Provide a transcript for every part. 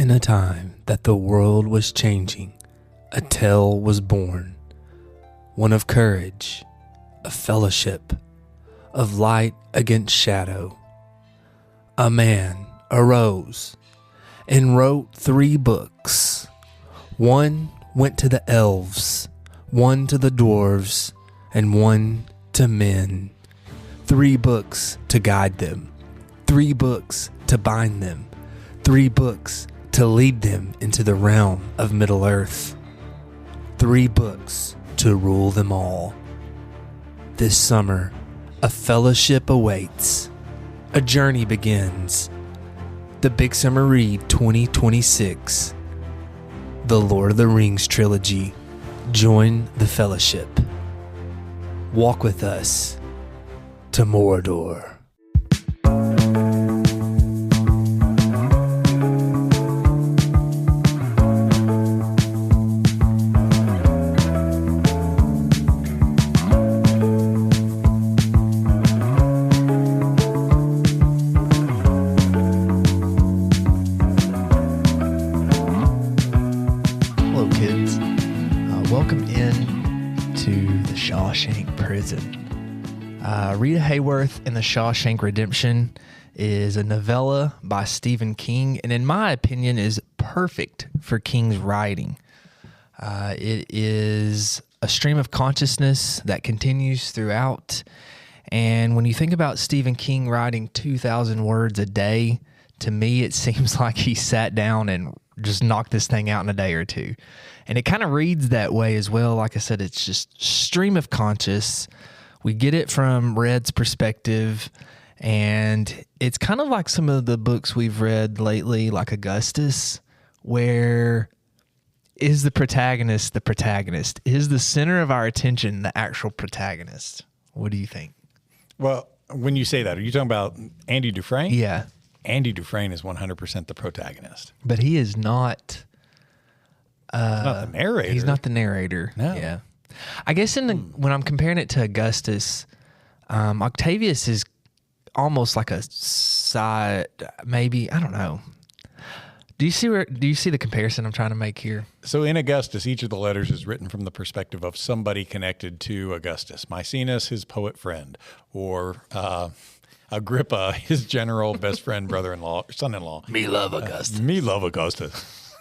in a time that the world was changing, a tale was born, one of courage, of fellowship, of light against shadow. A man arose and wrote 3 books. One went to the elves, one to the dwarves, and one to men. 3 books to guide them, 3 books to bind them, 3 books to lead them into the realm of Middle-earth. 3 books to rule them all. This summer, a fellowship awaits. A journey begins. The Big Summer Read 2026. The Lord of the Rings trilogy. Join the fellowship. Walk with us to Mordor. Shawshank prison. Rita Hayworth in The Shawshank Redemption is a novella by Stephen King, and in my opinion is perfect for King's writing. It is a stream of consciousness that continues throughout, and when you think about Stephen King writing 2,000 words a day, to me it seems like he sat down and just knocked this thing out in a day or two. And it kind of reads that way as well. Like I said, it's just stream of conscious. We get it from Red's perspective, and it's kind of like some of the books we've read lately, like Augustus, where is the protagonist the protagonist? Is the center of our attention the actual protagonist? What do you think? Well, when you say that, are you talking about Andy Dufresne? Yeah. Andy Dufresne is 100% the protagonist. But he is not... he's not the narrator. He's not the narrator. No. Yeah. I guess when I'm comparing it to Augustus, Octavius is almost like a side, maybe, I don't know. Do you see the comparison I'm trying to make here? So in Augustus, each of the letters is written from the perspective of somebody connected to Augustus. Maecenas, his poet friend, or Agrippa, his general, best friend, brother-in-law, son-in-law. Me love Augustus. Me love Augustus.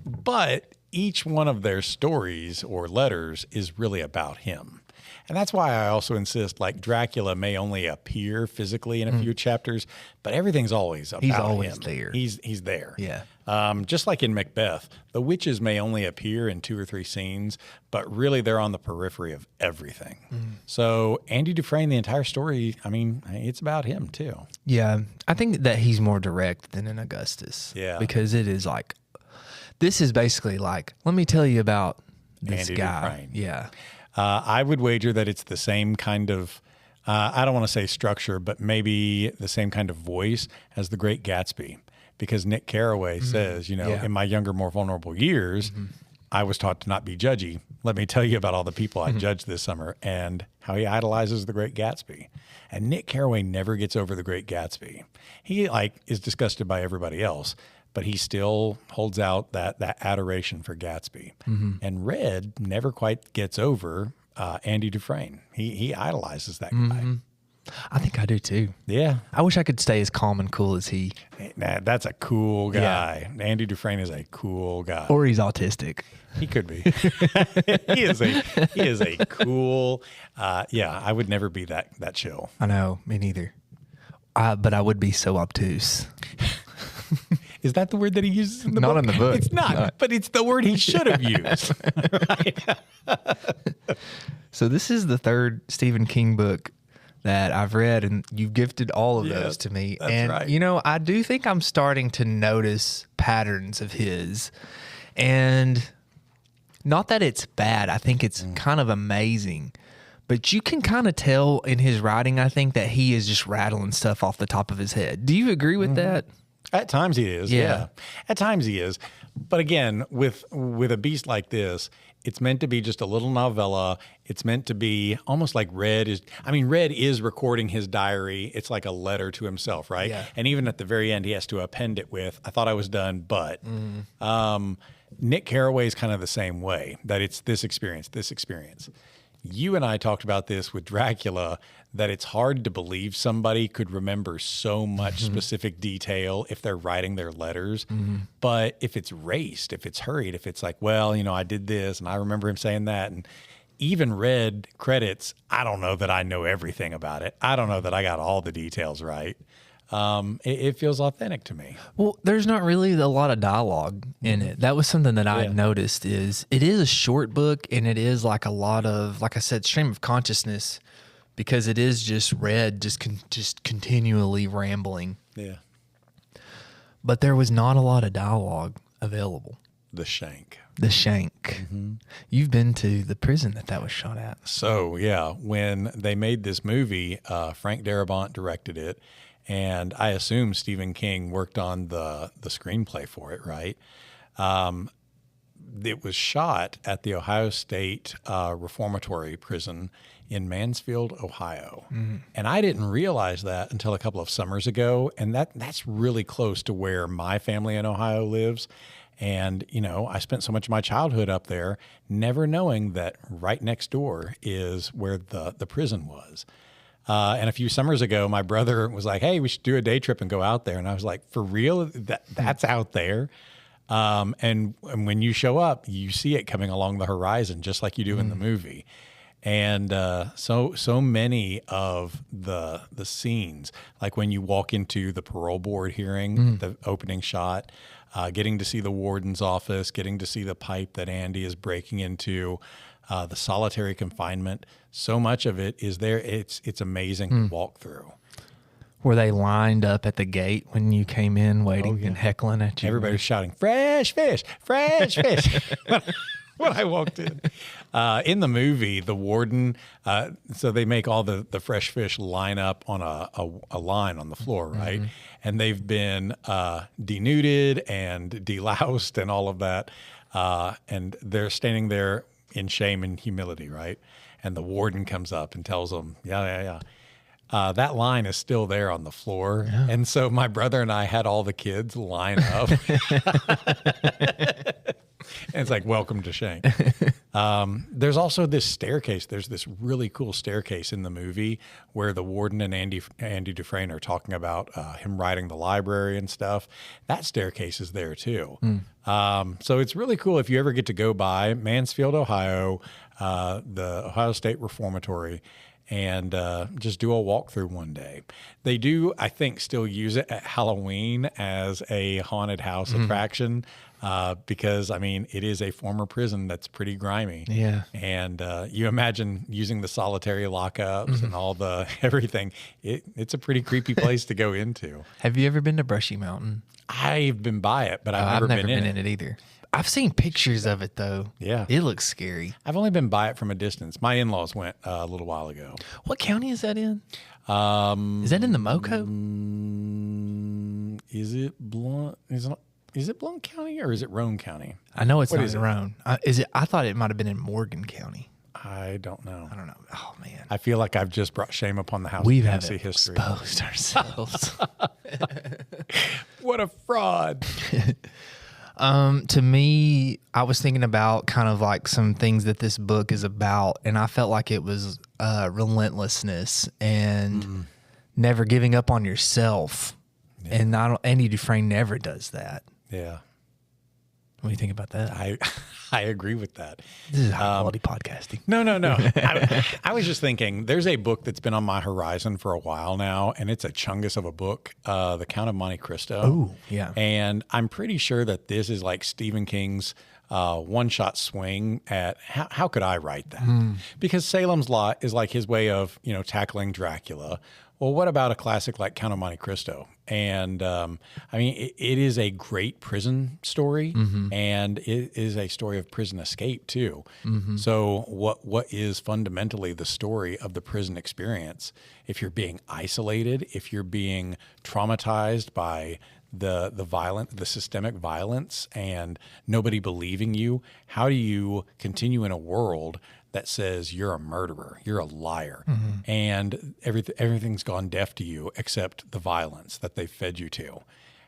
But each one of their stories or letters is really about him. And that's why I also insist, like, Dracula may only appear physically in a few chapters, but everything's always about him. He's always there. He's there. Yeah. Just like in Macbeth, the witches may only appear in 2 or 3 scenes, but really they're on the periphery of everything. So Andy Dufresne, the entire story, I mean, it's about him too. Yeah. I think that he's more direct than in Augustus. Yeah. Because it is like, this is basically like, let me tell you about this Andy guy. Dufresne. Yeah. I would wager that it's the same kind of, I don't want to say structure, but maybe the same kind of voice as The Great Gatsby. Because Nick Carraway says, in my younger, more vulnerable years, I was taught to not be judgy. Let me tell you about all the people I judged this summer and how he idolizes The Great Gatsby. And Nick Carraway never gets over The Great Gatsby. He is disgusted by everybody else, but he still holds out that adoration for Gatsby. And Red never quite gets over Andy Dufresne. He idolizes that guy. I think I do too. Yeah. I wish I could stay as calm and cool as he. Nah, that's a cool guy. Yeah. Andy Dufresne is a cool guy. Or he's autistic. He could be. He is a cool. I would never be that chill. I know, me neither. But I would be so obtuse. Is that the word that he uses in the book? Not in the book. It's not, but it's the word he should have used. So this is the 3rd Stephen King book that I've read, and you've gifted all of those to me. That's right. I do think I'm starting to notice patterns of his. And not that it's bad. I think it's kind of amazing. But you can kind of tell in his writing, I think, that he is just rattling stuff off the top of his head. Do you agree with that? At times he is, yeah. At times he is. But again, with a beast like this, It's meant to be just a little novella. It's meant to be almost like Red is recording his diary. It's like a letter to himself, right? Yeah. And even at the very end, he has to append it with, I thought I was done, but Nick Carraway is kind of the same way, that it's this experience. You and I talked about this with Dracula, that it's hard to believe somebody could remember so much specific detail if they're writing their letters. But if it's raced, if it's hurried, if it's like, well, I did this and I remember him saying that, and even Red credits, I don't know that I know everything about it. I don't know that I got all the details right. It feels authentic to me. Well, there's not really a lot of dialogue in it. That was something that I had noticed. It is a short book, and it is like a lot of, like I said, stream of consciousness, because it is just Red just continually rambling. Yeah. But there was not a lot of dialogue available. The Shank. You've been to the prison that was shot at. So yeah, when they made this movie, Frank Darabont directed it. And I assume Stephen King worked on the screenplay for it, right? It was shot at the Ohio State Reformatory Prison in Mansfield, Ohio. And I didn't realize that until a couple of summers ago. And that's really close to where my family in Ohio lives. And, I spent so much of my childhood up there, never knowing that right next door is where the prison was. And a few summers ago, my brother was like, hey, we should do a day trip and go out there. And I was like, for real? That's out there? And when you show up, you see it coming along the horizon, just like you do in the movie. And so many of the scenes, like when you walk into the parole board hearing, the opening shot, getting to see the warden's office, getting to see the pipe that Andy is breaking into, the solitary confinement. So much of it is there. It's amazing to walk through. Were they lined up at the gate when you came in, waiting and heckling at you? Everybody was shouting, fresh fish, fresh fish. When I walked in. In the movie, the warden, so they make all the fresh fish line up on a line on the floor, right? And they've been denuded and deloused and all of that. And they're standing there in shame and humility, right? And the warden comes up and tells them, that line is still there on the floor. Yeah. And so my brother and I had all the kids line up. And it's like, welcome to Shank. There's also this staircase. There's this really cool staircase in the movie where the warden and Andy Dufresne are talking about him writing the library and stuff. That staircase is there too. So it's really cool if you ever get to go by Mansfield, Ohio, the Ohio State Reformatory, and just do a walkthrough one day. They do, I think, still use it at Halloween as a haunted house attraction because, it is a former prison that's pretty grimy. Yeah. And you imagine using the solitary lockups and all the everything. It's a pretty creepy place to go into. Have you ever been to Brushy Mountain? I've been by it, but I've never been in it either. I've seen pictures of it, though. Yeah. It looks scary. I've only been by it from a distance. My in-laws went a little while ago. What county is that in? Is that in the Moco? Is it Blount? Is it Blount County or is it Roane County? I know it's not in Roane. I thought it might have been in Morgan County. I don't know. Oh, man. I feel like I've just brought shame upon the house. We of have history. Exposed ourselves. What a fraud. To me, I was thinking about kind of like some things that this book is about, and I felt like it was relentlessness and never giving up on yourself. Yeah. And Andy Dufresne never does that. Yeah. What do you think about that? I agree with that. This is high quality podcasting. No. I was just thinking, there's a book that's been on my horizon for a while now, and it's a chungus of a book, The Count of Monte Cristo. Oh, yeah. And I'm pretty sure that this is like Stephen King's one-shot swing at how could I write that? Because Salem's Lot is like his way of, tackling Dracula. Well, what about a classic like Count of Monte Cristo? And it is a great prison story, and it is a story of prison escape too. So what is fundamentally the story of the prison experience? If you're being isolated, if you're being traumatized by the systemic violence and nobody believing you, how do you continue in a world that says you're a murderer, you're a liar, and everything's gone deaf to you except the violence that they fed you to?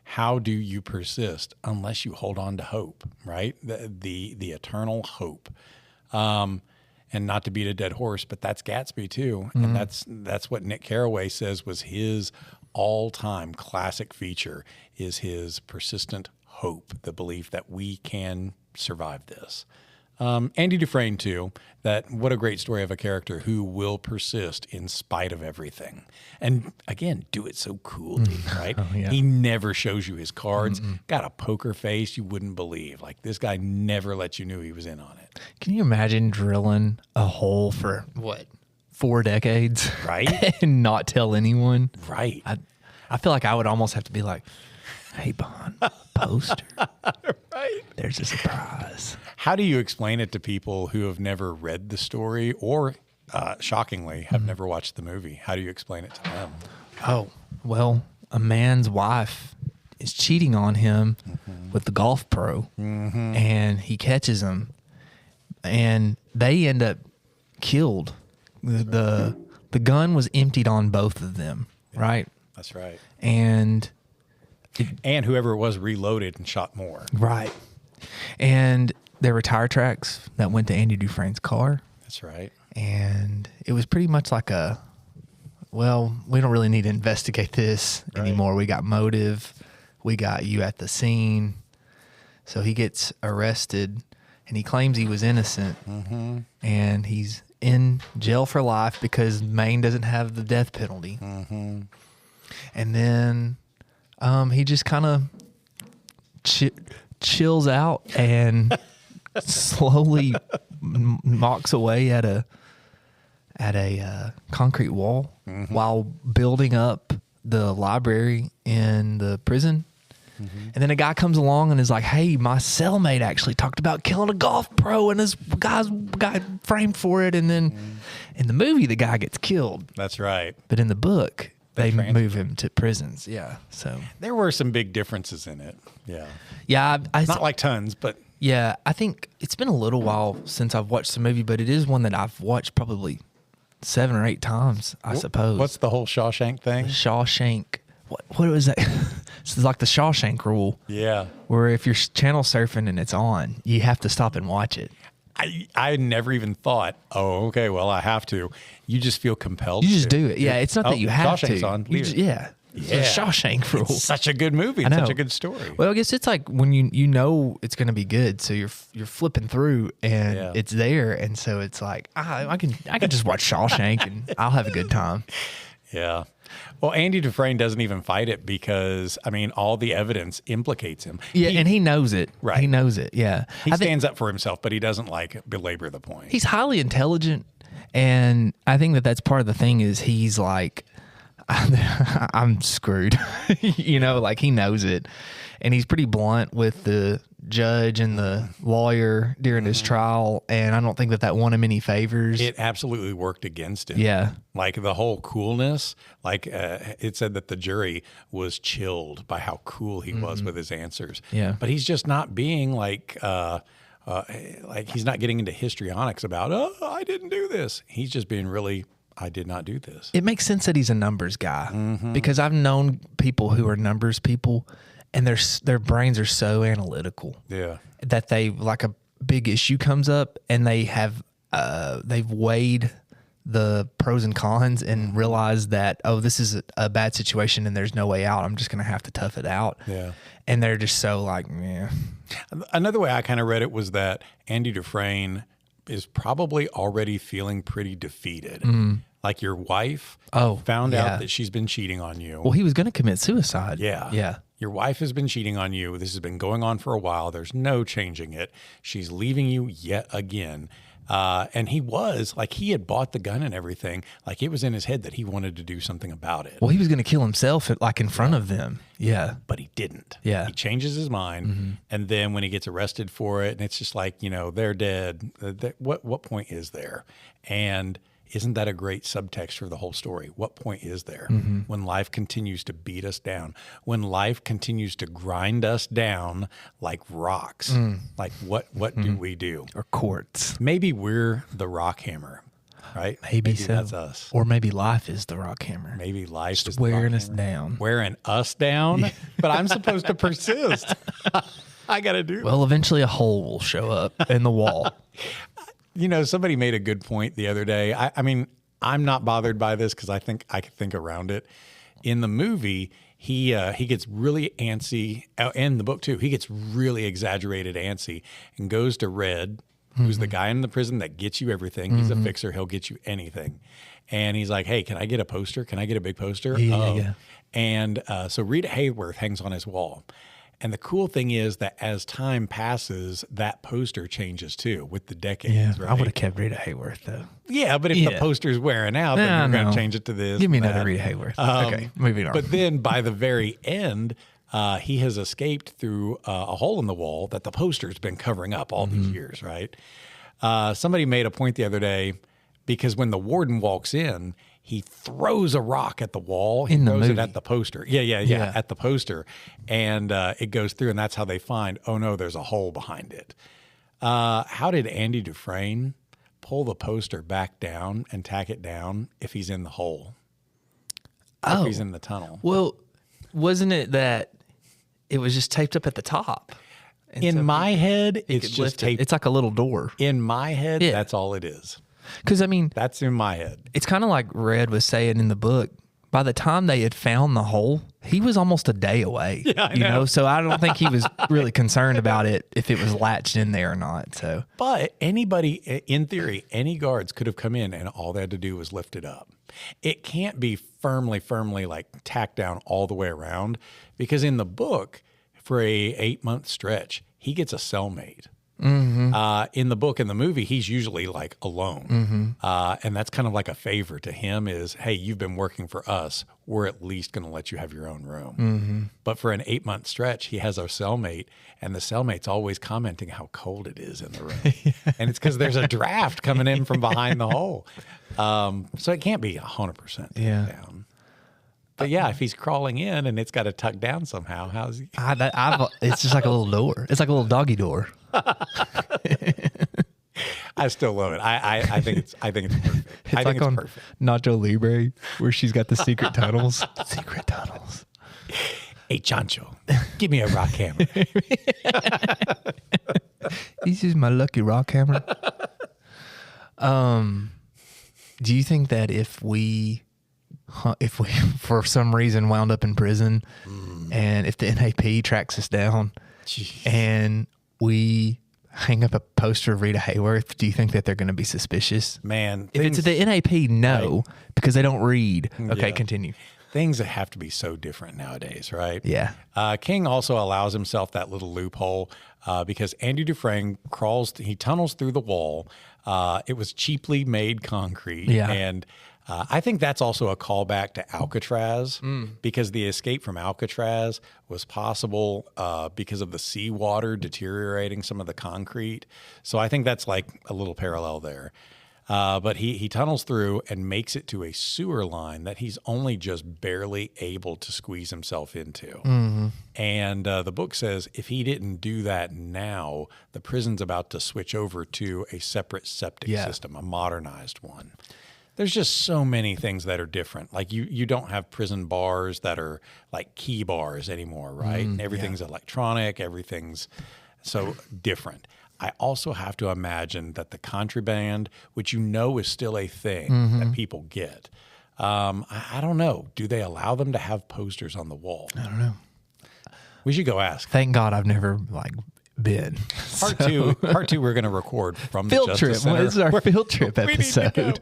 How do you persist unless you hold on to hope, right? The eternal hope. And not to beat a dead horse, but that's Gatsby too. And that's what Nick Carraway says was his all-time classic feature, is his persistent hope, the belief that we can survive this. Andy Dufresne too, that what a great story of a character who will persist in spite of everything. And again, do it so cool, right? Oh, yeah. He never shows you his cards, got a poker face you wouldn't believe. Like, this guy never let you know he was in on it. Can you imagine drilling a hole for 4 decades? Right. And not tell anyone? Right. I feel like I would almost have to be like, hey, Bond, poster. Right. There's a surprise. How do you explain it to people who have never read the story or, shockingly, have never watched the movie? How do you explain it to them? Oh, well, a man's wife is cheating on him with the golf pro, and he catches him, and they end up killed. The gun was emptied on both of them, right? That's right. And whoever it was reloaded and shot more. Right. And there were tire tracks that went to Andy Dufresne's car. That's right. And it was pretty much like we don't really need to investigate this anymore. We got motive. We got you at the scene. So he gets arrested, and he claims he was innocent. And he's in jail for life because Maine doesn't have the death penalty. And then he just kind of chills out and slowly knocks away at a concrete wall while building up the library in the prison. And then a guy comes along and is like, hey, my cellmate actually talked about killing a golf pro, and this got framed for it. And then in the movie, the guy gets killed. That's right. But in the book, they move him to prisons. Yeah. So there were some big differences in it. Yeah. Yeah. Not like tons, but. Yeah. I think it's been a little while since I've watched the movie, but it is one that I've watched probably 7 or 8 times, I suppose. What's the whole Shawshank thing? Shawshank. What was that? It's like the Shawshank rule. Yeah. Where if you're channel surfing and it's on, you have to stop and watch it. I never even thought, oh, okay, well, I have to. You just feel compelled You just to. do it. Yeah, it's not that you have Shawshank's to. on. Yeah. It's a Shawshank rule. It's such a good movie. It's such a good story. Well, I guess it's like when you know it's going to be good, so you're flipping through and it's there, and so it's like I can just watch Shawshank and I'll have a good time. Yeah. Well, Andy Dufresne doesn't even fight it because, I mean, all the evidence implicates him. Yeah, and he knows it. Right. He knows it, yeah. He stands up for himself, but he doesn't, like, belabor the point. He's highly intelligent, and I think that's part of the thing is he's like, I'm screwed. Like he knows it. And he's pretty blunt with the judge and the lawyer during his trial, and I don't think that won him any favors. It absolutely worked against him. Yeah. Like the whole coolness, like it said that the jury was chilled by how cool he was with his answers. Yeah. But he's just not being like he's not getting into histrionics about, oh, I didn't do this. He's just being really, I did not do this. It makes sense that he's a numbers guy because I've known people who are numbers people, and their brains are so analytical. Yeah. That they, like, a big issue comes up and they've weighed the pros and cons and realized that, oh, this is a bad situation and there's no way out. I'm just going to have to tough it out. Yeah. And they're just so like, yeah. Another way I kind of read it was that Andy Dufresne is probably already feeling pretty defeated. Like your wife found out that she's been cheating on you. Well, he was going to commit suicide. Yeah. Yeah. Your wife has been cheating on you. This has been going on for a while. There's no changing it. She's leaving you yet again. And he had bought the gun and everything. Like, it was in his head that he wanted to do something about it. Well, he was going to kill himself like in front of them. Yeah. But he didn't. Yeah. He changes his mind. And then when he gets arrested for it, and it's just like, they're dead. What point is there? And Isn't that a great subtext for the whole story? What point is there when life continues to beat us down, when life continues to grind us down like rocks? Like what do we do? Or quartz. Maybe we're the rock hammer, right? Maybe so. That's us. Or maybe life is the rock hammer. Maybe life is wearing the rock us hammer. down. Wearing us down, but I'm supposed to persist. I got to do it. Well, eventually a hole will show up in the wall. You know, somebody made a good point the other day. I mean, I'm not bothered by this because I think I can think around it. In the movie, he gets really antsy, and the book too. He gets really exaggerated antsy and goes to Red, who's the guy in the prison that gets you everything. He's a fixer. He'll get you anything. And he's like, hey, can I get a poster? Can I get a big poster? Yeah. And so Rita Hayworth hangs on his wall. And the cool thing is that as time passes, that poster changes too with the decades. Yeah, right? I would have kept Rita Hayworth though. Yeah, but if the poster's wearing out, then you're going to change it to this. Give me another Rita Hayworth. Okay, moving on. But then by the very end, he has escaped through a hole in the wall that the poster's been covering up all these years, right? Somebody made a point the other day because when the warden walks in, he throws a rock at the wall. He throws it at the poster. Yeah, at the poster. And it goes through, and that's how they find, oh, no, there's a hole behind it. How did Andy Dufresne pull the poster back down and tack it down if he's in the hole? If he's in the tunnel? Well, wasn't it that it was just taped up at the top? And in my head, it's just taped. It's like a little door. In my head, that's all it is. Because, I mean, that's in my head. It's kind of like Red was saying in the book. By the time they had found the hole, he was almost a day away. Yeah, I know. So I don't think he was really concerned about it if it was latched in there or not. So, but anybody, in theory, any guards could have come in and all they had to do was lift it up. It can't be firmly like tacked down all the way around, because in the book, for a 8-month stretch, he gets a cellmate. In the book and the movie, he's usually like alone. And that's kind of like a favor to him is, hey, you've been working for us. We're at least going to let you have your own room. But for an 8-month stretch, he has a cellmate, and the cellmate's always commenting how cold it is in the room. And it's because there's a draft coming in from behind the hole. So it can't be 100% down. But yeah, if he's crawling in and it's got to tuck down somehow, how's he? It's just like a little door. It's like a little doggy door. I still love it. I think it's perfect. I think it's perfect. Nacho Libre, where she's got the secret tunnels. Secret tunnels. Hey, Chancho, give me a rock hammer. This is my lucky rock hammer. Do you think that if we for some reason wound up in prison, and if the NAP tracks us down, and we hang up a poster of Rita Hayworth, do you think that they're going to be suspicious? Man, if it's the NAP, no, because they don't read. Okay, continue. Things that have to be so different nowadays, right? Yeah. King also allows himself that little loophole because Andy Dufresne tunnels through the wall. It was cheaply made concrete. Yeah. And I think that's also a callback to Alcatraz because the escape from Alcatraz was possible because of the seawater deteriorating some of the concrete. So I think that's like a little parallel there. But he tunnels through and makes it to a sewer line that he's only just barely able to squeeze himself into. And the book says if he didn't do that now, the prison's about to switch over to a separate septic system, a modernized one. There's just so many things that are different. Like you don't have prison bars that are like key bars anymore, right? And everything's electronic, everything's so different. I also have to imagine that the contraband, which is still a thing that people get, I don't know. Do they allow them to have posters on the wall? I don't know. We should go ask. Thank God I've never been. Part two, we're going to record from the field Justice trip. Center. Well, this is our field trip episode.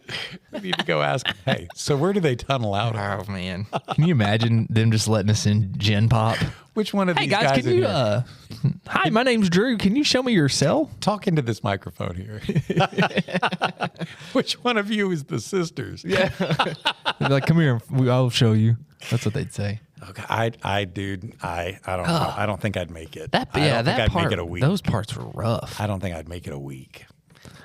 We need to go ask. Hey, so where do they tunnel out? Oh man, can you imagine them just letting us in Gen Pop? Which one of these guys? Hey guys, can you? Hi, my name's Drew. Can you show me your cell? Talk into this microphone here. Which one of you is the sisters? Yeah, they're like, come here. I'll show you. That's what they'd say. Okay, I don't know. I don't think I'd make it. That part, make it a week. Those parts were rough. I don't think I'd make it a week.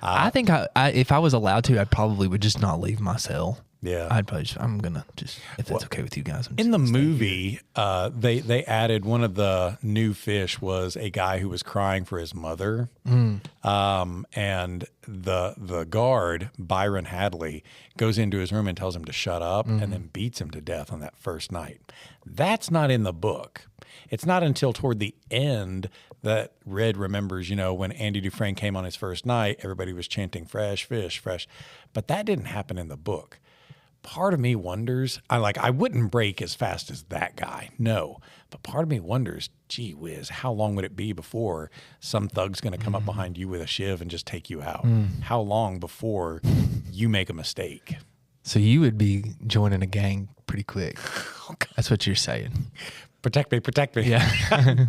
I think if I was allowed to, I probably would just not leave my cell. Yeah. I'd probably I'm going to just, if that's okay with you guys. In the movie, they added one of the new fish was a guy who was crying for his mother. And the guard, Byron Hadley, goes into his room and tells him to shut up and then beats him to death on that first night. That's not in the book. It's not until toward the end that Red remembers, when Andy Dufresne came on his first night, everybody was chanting fresh fish, fresh. But that didn't happen in the book. Part of me wonders, I wouldn't break as fast as that guy, no. But part of me wonders, gee whiz, how long would it be before some thug's going to come up behind you with a shiv and just take you out? How long before you make a mistake? So you would be joining a gang pretty quick. That's what you're saying. Protect me, protect me. Yeah.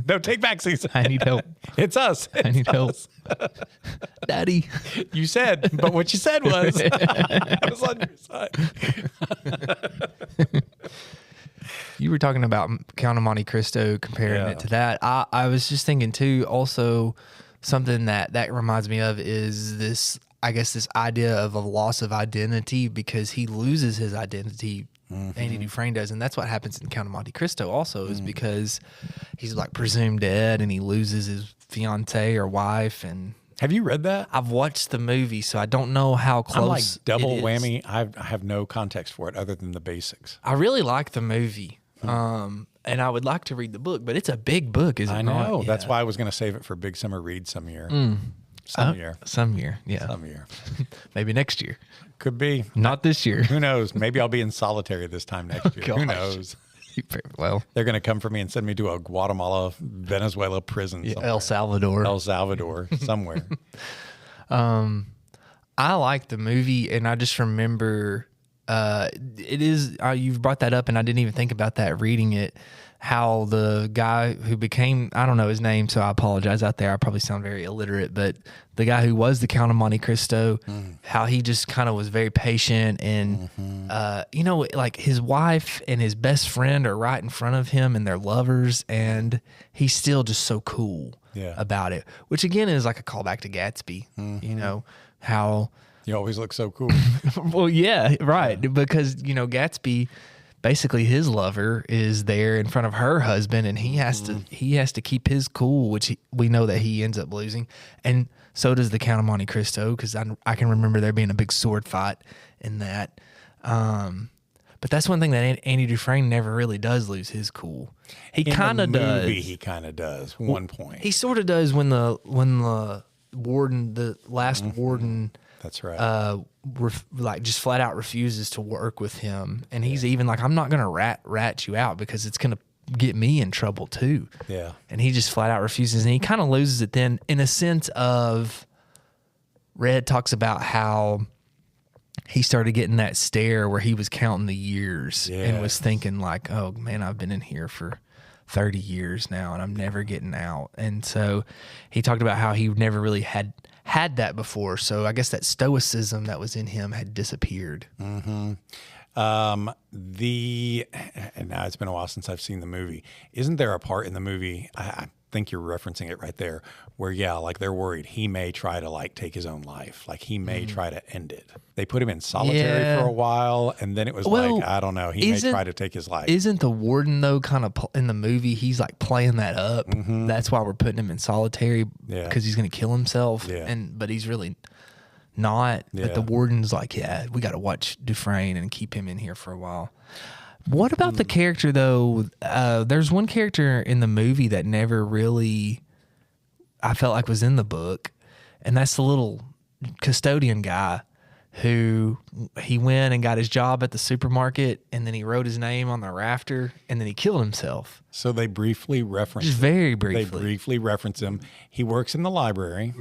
No, take back season. I need help. It's us. I need help. Daddy. You said, but what you said was, I was on your side. You were talking about Count of Monte Cristo, comparing it to that. I was just thinking too, also something that reminds me of is this, I guess, this idea of a loss of identity, because he loses his identity. Andy Dufresne does, and that's what happens in Count of Monte Cristo also, is because he's like presumed dead and he loses his fiance or wife. And have you read that? I've watched the movie, so I don't know how close. I'm like double whammy. I have no context for it other than the basics. I really like the movie, and I would like to read the book, but it's a big book, is it not? I know. Yeah. That's why I was going to save it for Big Summer Read some year. Some year. Yeah. Some year. Maybe next year. Could be. Not this year. Who knows? Maybe I'll be in solitary this time next year. Who knows? Well, they're going to come for me and send me to a Guatemala, Venezuela prison. Yeah, El Salvador, somewhere. I like the movie, and I just remember it is. You've brought that up, and I didn't even think about that reading it. How the guy who became, I don't know his name, so I apologize out there. I probably sound very illiterate, but the guy who was the Count of Monte Cristo, how he just kind of was very patient, and like his wife and his best friend are right in front of him, and they're lovers, and he's still just so cool about it. Which again is like a callback to Gatsby. How you always look so cool. Well, yeah, right, because Gatsby. Basically, his lover is there in front of her husband, and he has to keep his cool, which we know that he ends up losing, and so does the Count of Monte Cristo, because I can remember there being a big sword fight in that. But that's one thing that Andy Dufresne never really does lose his cool. He kind of does. He kind of does. One point. He sort of does when the warden, the last warden. That's right. Just flat out refuses to work with him, and he's even like, "I'm not gonna rat you out because it's gonna get me in trouble too." Yeah. And he just flat out refuses, and he kind of loses it then, in a sense of. Red talks about how he started getting that stare where he was counting the years and was thinking like, "Oh man, I've been in here for 30 years now, and I'm never getting out." And so he talked about how he never really had that before. So I guess that stoicism that was in him had disappeared. And now it's been a while since I've seen the movie. Isn't there a part in the movie, I think you're referencing it right there, where they're worried he may try to take his own life, like he may try to end it. They put him in solitary for a while, and then it was I don't know, he may try to take his life. Isn't the warden though kind of in the movie, he's like playing that up? That's why we're putting him in solitary, because he's going to kill himself, but he's really not. But the warden's like, we got to watch Dufresne and keep him in here for a while. What about the character, though? There's one character in the movie that never really, I felt like, was in the book, and that's the little custodian guy who he went and got his job at the supermarket, and then he wrote his name on the rafter, and then he killed himself. So they briefly reference Just very briefly. They briefly reference him. He works in the library,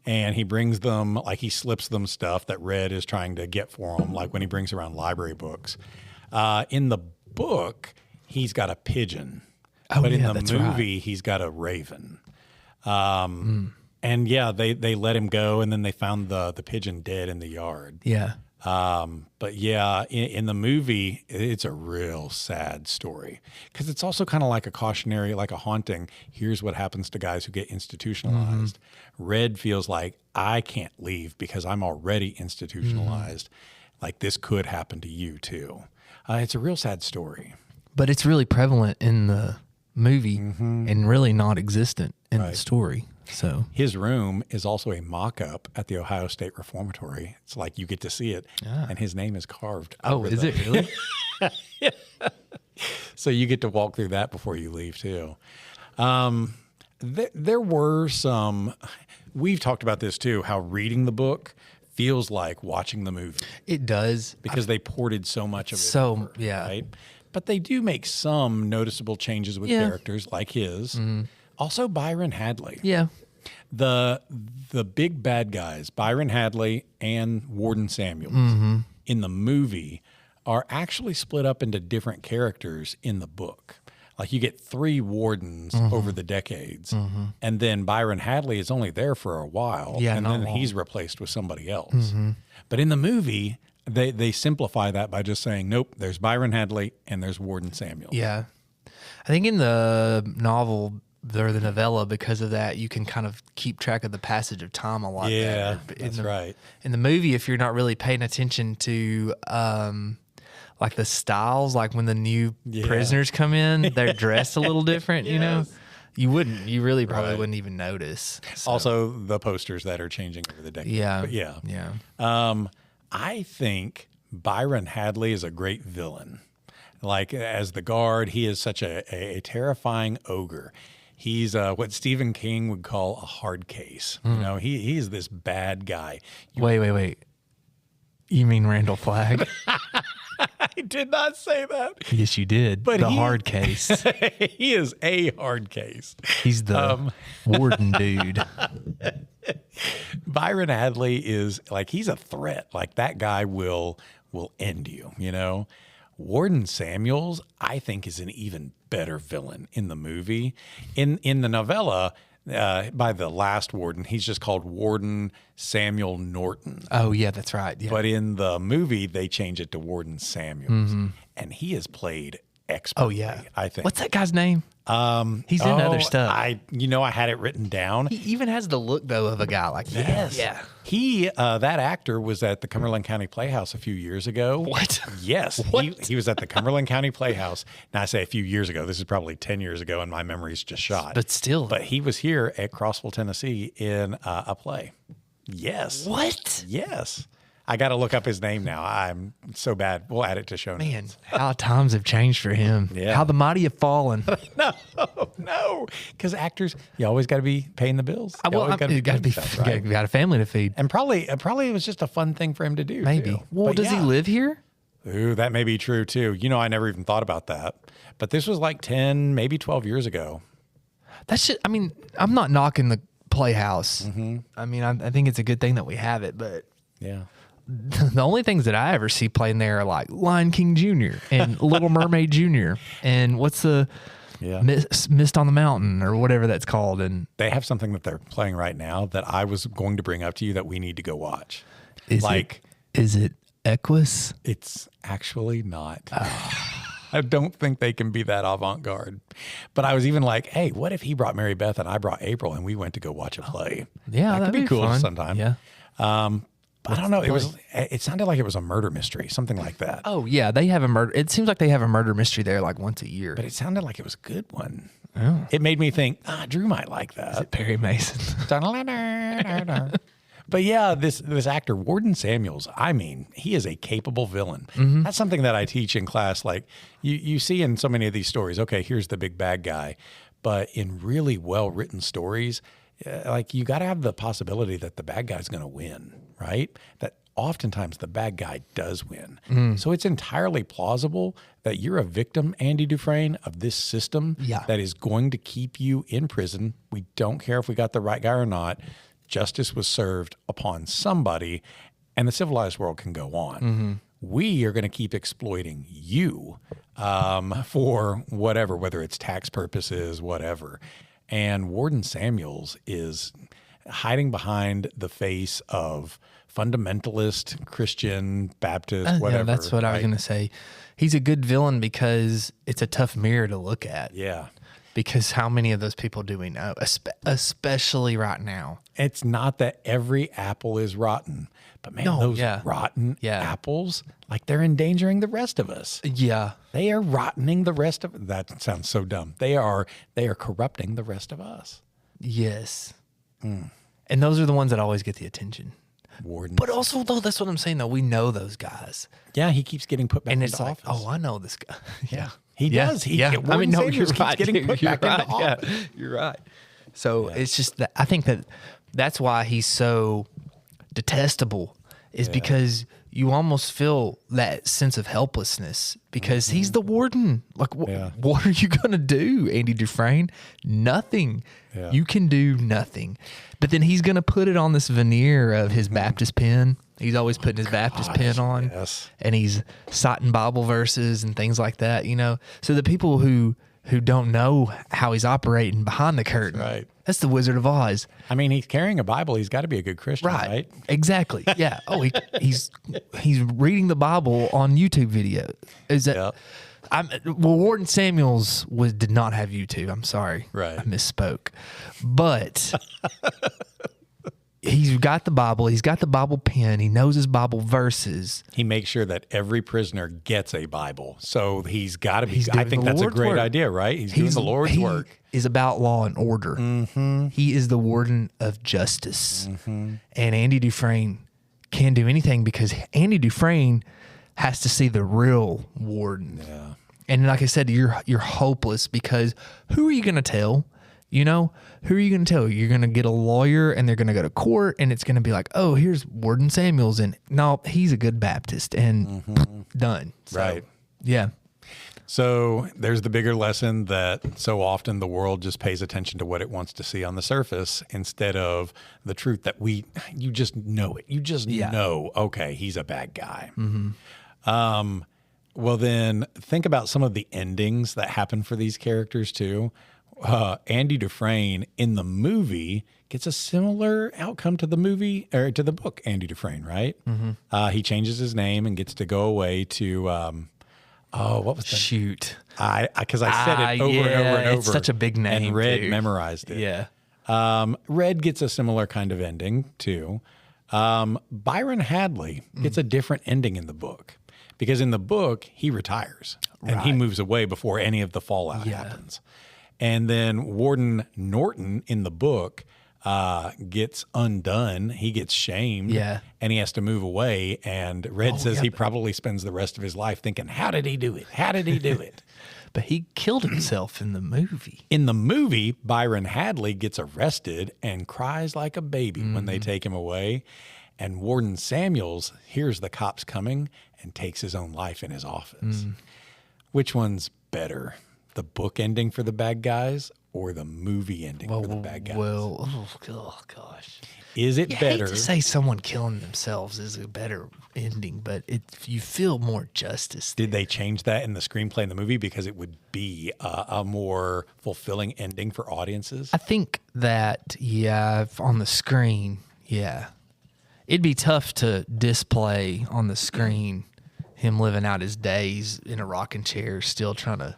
and he brings them, he slips them stuff that Red is trying to get for him, like when he brings around library books. In the book, he's got a pigeon, but in the movie, he's got a raven. And they let him go, and then they found the pigeon dead in the yard. Yeah. But yeah, in the movie, it's a real sad story because it's also kind of like a cautionary, like a haunting. Here's what happens to guys who get institutionalized. Red feels like I can't leave because I'm already institutionalized. Like this could happen to you too. It's a real sad story. But it's really prevalent in the movie and really not existent in the story. So his room is also a mock-up at the Ohio State Reformatory. It's like you get to see it, and his name is carved. Oh, is it really? So you get to walk through that before you leave too. There were some. We've talked about this too. How reading the book feels like watching the movie. It does because they ported so much of it. So over, yeah, right. But they do make some noticeable changes with characters like his. Also, Byron Hadley. Yeah. The big bad guys, Byron Hadley and Warden Samuels, in the movie are actually split up into different characters in the book. Like you get 3 wardens over the decades, and then Byron Hadley is only there for a while, and then he's replaced with somebody else. But in the movie, they simplify that by just saying, nope, there's Byron Hadley and there's Warden Samuels. Yeah. I think in the novel or the novella, because of that, you can kind of keep track of the passage of time a lot better. That's right. In the movie, if you're not really paying attention to like the styles, like when the new prisoners come in, they're dressed a little different, you know? You really probably wouldn't even notice. So. Also, the posters that are changing over the decades. Yeah. I think Byron Hadley is a great villain. Like as the guard, he is such a terrifying ogre. He's what Stephen King would call a hard case. You know, he's this bad guy. Wait. You mean Randall Flagg? I did not say that. Yes, you did. But the hard case. He is a hard case. He's the warden dude. Byron Hadley is like, he's a threat. Like that guy will end you, you know? Warden Samuels, I think, is an even better villain in the movie. In the novella, by the last warden, he's just called Warden Samuel Norton. Oh, yeah, that's right. Yeah. But in the movie, they change it to Warden Samuels. And he is played expertly, I think. What's that guy's name? He's in other stuff. I had it written down. He even has the look, though, of a guy like that. Yes. Yeah. He, that actor was at the Cumberland County Playhouse a few years ago. What? Yes. What? He was at the Cumberland County Playhouse. Now, I say a few years ago. This is probably 10 years ago, and my memory's just shot. But still. But he was here at Crossville, Tennessee in a play. Yes. What? Yes. I got to look up his name now. I'm so bad. We'll add it to show notes. Man, how times have changed for him. Yeah. How the mighty have fallen. No. Because actors, you always got to be paying the bills. You got a family to feed. And probably it was just a fun thing for him to do. Maybe. Too. Well, does he live here? Ooh, that may be true too. You know, I never even thought about that. But this was like 10, maybe 12 years ago. I mean, I'm not knocking the Playhouse. I mean, I think it's a good thing that we have it, but yeah. The only things that I ever see playing there are like Lion King Jr. and Little Mermaid Jr. and what's the Mist on the Mountain or whatever that's called. And they have something that they're playing right now that I was going to bring up to you that we need to go watch. Is it Equus? It's actually not. I don't think they can be that avant-garde. But I was even like, hey, what if he brought Mary Beth and I brought April and we went to go watch a play? Yeah, that could be cool fun. sometime. Yeah. I don't know. It sounded like it was a murder mystery, something like that. Oh yeah, they have a murder. It seems like they have a murder mystery there like once a year. But it sounded like it was a good one. Oh. It made me think, Drew might like that. Is it Perry Mason? But yeah, this actor, Warden Samuels, I mean, he is a capable villain. That's something that I teach in class. Like you see in so many of these stories, okay, here's the big bad guy. But in really well-written stories, like you got to have the possibility that the bad guy's going to win, right? That oftentimes the bad guy does win. So it's entirely plausible that you're a victim, Andy Dufresne, of this system that is going to keep you in prison. We don't care if we got the right guy or not. Justice was served upon somebody, and the civilized world can go on. We are going to keep exploiting you for whatever, whether it's tax purposes, whatever. And Warden Samuels is, hiding behind the face of fundamentalist, Christian, Baptist, whatever. Yeah, that's what I was going to say. He's a good villain because it's a tough mirror to look at. Yeah. Because how many of those people do we know, especially right now? It's not that every apple is rotten, but man, those rotten apples, like they're endangering the rest of us. Yeah. They are rottening the rest of, that sounds so dumb. They are corrupting the rest of us. Yes. And those are the ones that always get the attention. Wardens. But also, though, that's what I'm saying, though. We know those guys. Yeah, he keeps getting put back into office. And it's like, oh, I know this guy. Yeah. He does. You're right. Getting put back into office. Yeah, you're right. So it's just that I think that's why he's so detestable is because you almost feel that sense of helplessness because he's the warden. Like, what are you going to do, Andy Dufresne? Nothing. Yeah. You can do nothing. But then he's going to put it on this veneer of his Baptist pen. He's always putting his Baptist pen on. Yes. And he's citing Bible verses and things like that, you know. So the people who don't know how he's operating behind the curtain. Right. That's the Wizard of Oz. I mean, he's carrying a Bible. He's got to be a good Christian, right? Exactly. Yeah. Oh, he's reading the Bible on YouTube video. Is that? Yep. Warden Samuels did not have YouTube. I'm sorry. Right. I misspoke. But he's got the Bible. He's got the Bible pen. He knows his Bible verses. He makes sure that every prisoner gets a Bible. So he's got to be. I think that's a great idea, right? He's doing the Lord's work. He is about law and order. Mm-hmm. He is the warden of justice. Mm-hmm. And Andy Dufresne can't do anything because Andy Dufresne has to see the real warden. Yeah. And like I said, you're hopeless because who are you going to tell? You know, who are you going to tell? You're going to get a lawyer and they're going to go to court and it's going to be like, oh, here's Warden Samuels. And no, he's a good Baptist and done. So, right. Yeah. So there's the bigger lesson that so often the world just pays attention to what it wants to see on the surface instead of the truth that you just know it. You just know, okay, he's a bad guy. Mm-hmm. Well, then think about some of the endings that happen for these characters too. Andy Dufresne in the movie gets a similar outcome to the movie or to the book Andy Dufresne, right? Mm-hmm. He changes his name and gets to go away to what was that? Shoot. Because I said it over and over and over. It's such a big name. And Red memorized it. Yeah. Red gets a similar kind of ending too. Byron Hadley gets a different ending in the book. Because in the book, he retires and he moves away before any of the fallout happens. And then Warden Norton in the book gets undone. He gets shamed and he has to move away. And Red says he probably spends the rest of his life thinking, how did he do it? How did he do it? But he killed himself in the movie. In the movie, Byron Hadley gets arrested and cries like a baby when they take him away. And Warden Samuels hears the cops coming and takes his own life in his office. Which one's better? The book ending for the bad guys or the movie ending for the bad guys? Oh gosh. Is it better? I hate to say someone killing themselves is a better ending, but you feel more justice there. Did they change that in the screenplay in the movie because it would be a more fulfilling ending for audiences? I think that, on the screen, it'd be tough to display on the screen him living out his days in a rocking chair, still trying to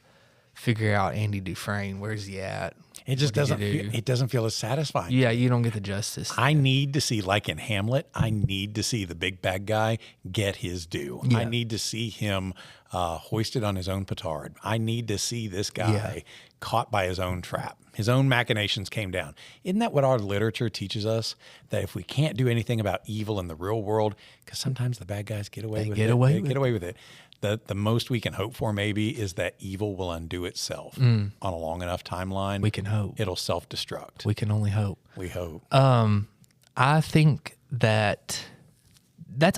figure out Andy Dufresne. Where's he at? It just doesn't. It doesn't feel as satisfying. Yeah, you don't get the justice. I need to see, like in Hamlet, I need to see the big bad guy get his due. Yeah. I need to see him hoisted on his own petard. I need to see this guy caught by his own trap. His own machinations came down. Isn't that what our literature teaches us? That if we can't do anything about evil in the real world, because sometimes the bad guys get away with it. They get away with it. The most we can hope for maybe is that evil will undo itself on a long enough timeline. We can hope. It'll self-destruct. We can only hope. We hope. I think that's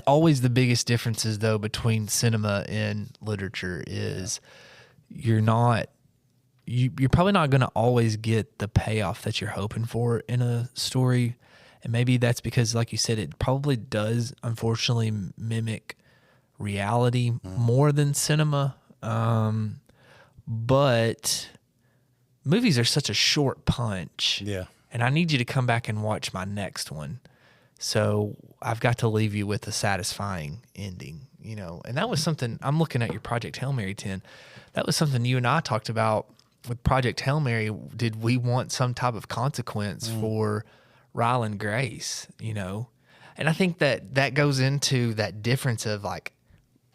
always the biggest differences, though, between cinema and literature is you're probably not going to always get the payoff that you're hoping for in a story. And maybe that's because, like you said, it probably does, unfortunately, mimic reality more than cinema. But movies are such a short punch. Yeah. and I need you to come back and watch my next one. So I've got to leave you with a satisfying ending, you know. And that was something, I'm looking at your Project Hail Mary 10. That was something you and I talked about with Project Hail Mary. Did we want some type of consequence for Ryland Grace, you know? And I think that goes into that difference of like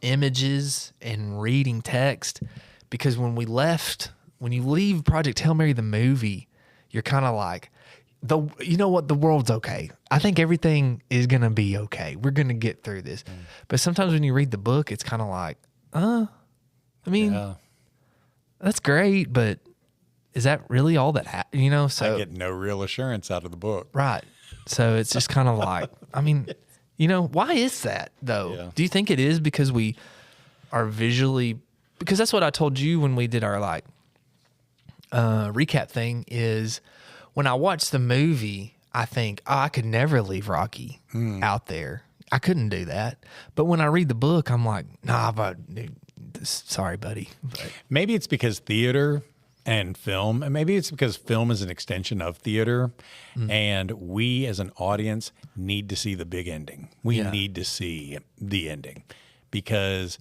images and reading text, because when you leave Project Hail Mary the movie, you're kind of like, you know what, the world's okay. I think everything is going to be okay. We're going to get through this. But sometimes when you read the book, it's kind of like, that's great, but is that really all that happened? You know, so I get no real assurance out of the book. Right. So it's just kind of like, I mean, you know, why is that though? Yeah. Do you think it is because we are visually, because that's what I told you when we did our like recap thing, is when I watch the movie, I think, I could never leave Rocky out there. I couldn't do that. But when I read the book, I'm like, nah, but sorry, buddy. But maybe it's because theater and film, and maybe it's because film is an extension of theater, and we as an audience need to see the big ending. We need to see the ending, because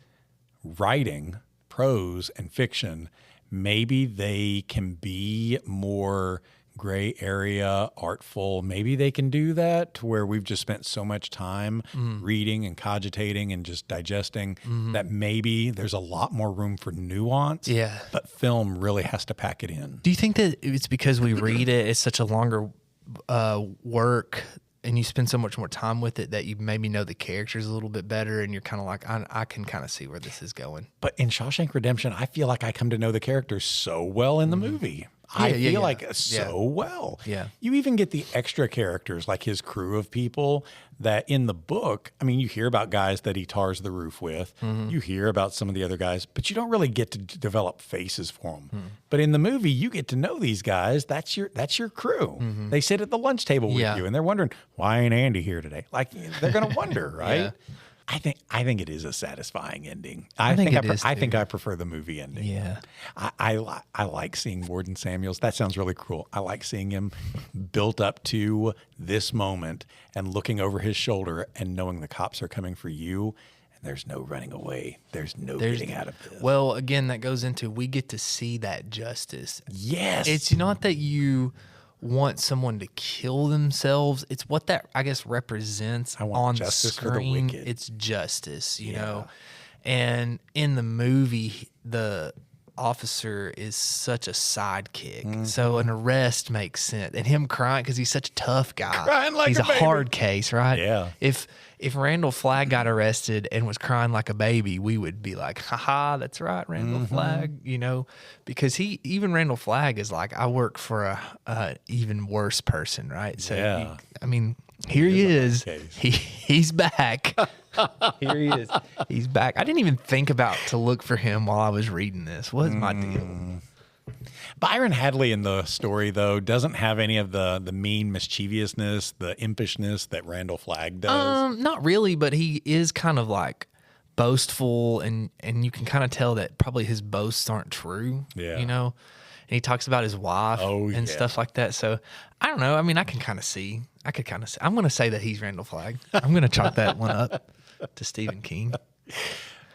writing, prose, and fiction, maybe they can be more gray area, artful. Maybe they can do that to where we've just spent so much time reading and cogitating and just digesting that maybe there's a lot more room for nuance. Yeah. But film really has to pack it in. Do you think that it's because we read it, it's such a longer work, and you spend so much more time with it that you maybe know the characters a little bit better, and you're kind of like, I can kind of see where this is going? But in Shawshank Redemption, I feel like I come to know the characters so well in the movie. I feel like so well. Yeah. You even get the extra characters, like his crew of people that in the book, I mean, you hear about guys that he tars the roof with. You hear about some of the other guys, but you don't really get to develop faces for them. But in the movie, you get to know these guys. That's your crew. They sit at the lunch table with you, and they're wondering, why ain't Andy here today? Like, they're going to wonder, right? Yeah. I think it is a satisfying ending. I think I prefer the movie ending. Yeah. I like seeing Warden Samuels. That sounds really cruel. I like seeing him built up to this moment and looking over his shoulder and knowing the cops are coming for you, and there's no running away. There's no getting out of this. Well, again, that goes into, we get to see that justice. Yes. It's not that you want someone to kill themselves. It's what that, I guess, represents on the screen. For the wicked. It's justice, you know. And in the movie, the officer is such a sidekick. So an arrest makes sense. And him crying because he's such a tough guy. Crying like he's a a baby. hard case, right? Yeah. If Randall Flagg got arrested and was crying like a baby, we would be like, haha, that's right, Randall Flagg, you know, because even Randall Flagg is like, I work for a even worse person, right? So, I mean, here he is. He's back. Here he is. He's back. I didn't even think about to look for him while I was reading this. What's my deal? Byron Hadley in the story, though, doesn't have any of the mean mischievousness, the impishness that Randall Flagg does. Not really, but he is kind of like boastful, and you can kind of tell that probably his boasts aren't true. Yeah. You know? And he talks about his wife and stuff like that. So I don't know. I mean, I could kind of see. I'm going to say that he's Randall Flagg. I'm going to chalk that one up to Stephen King.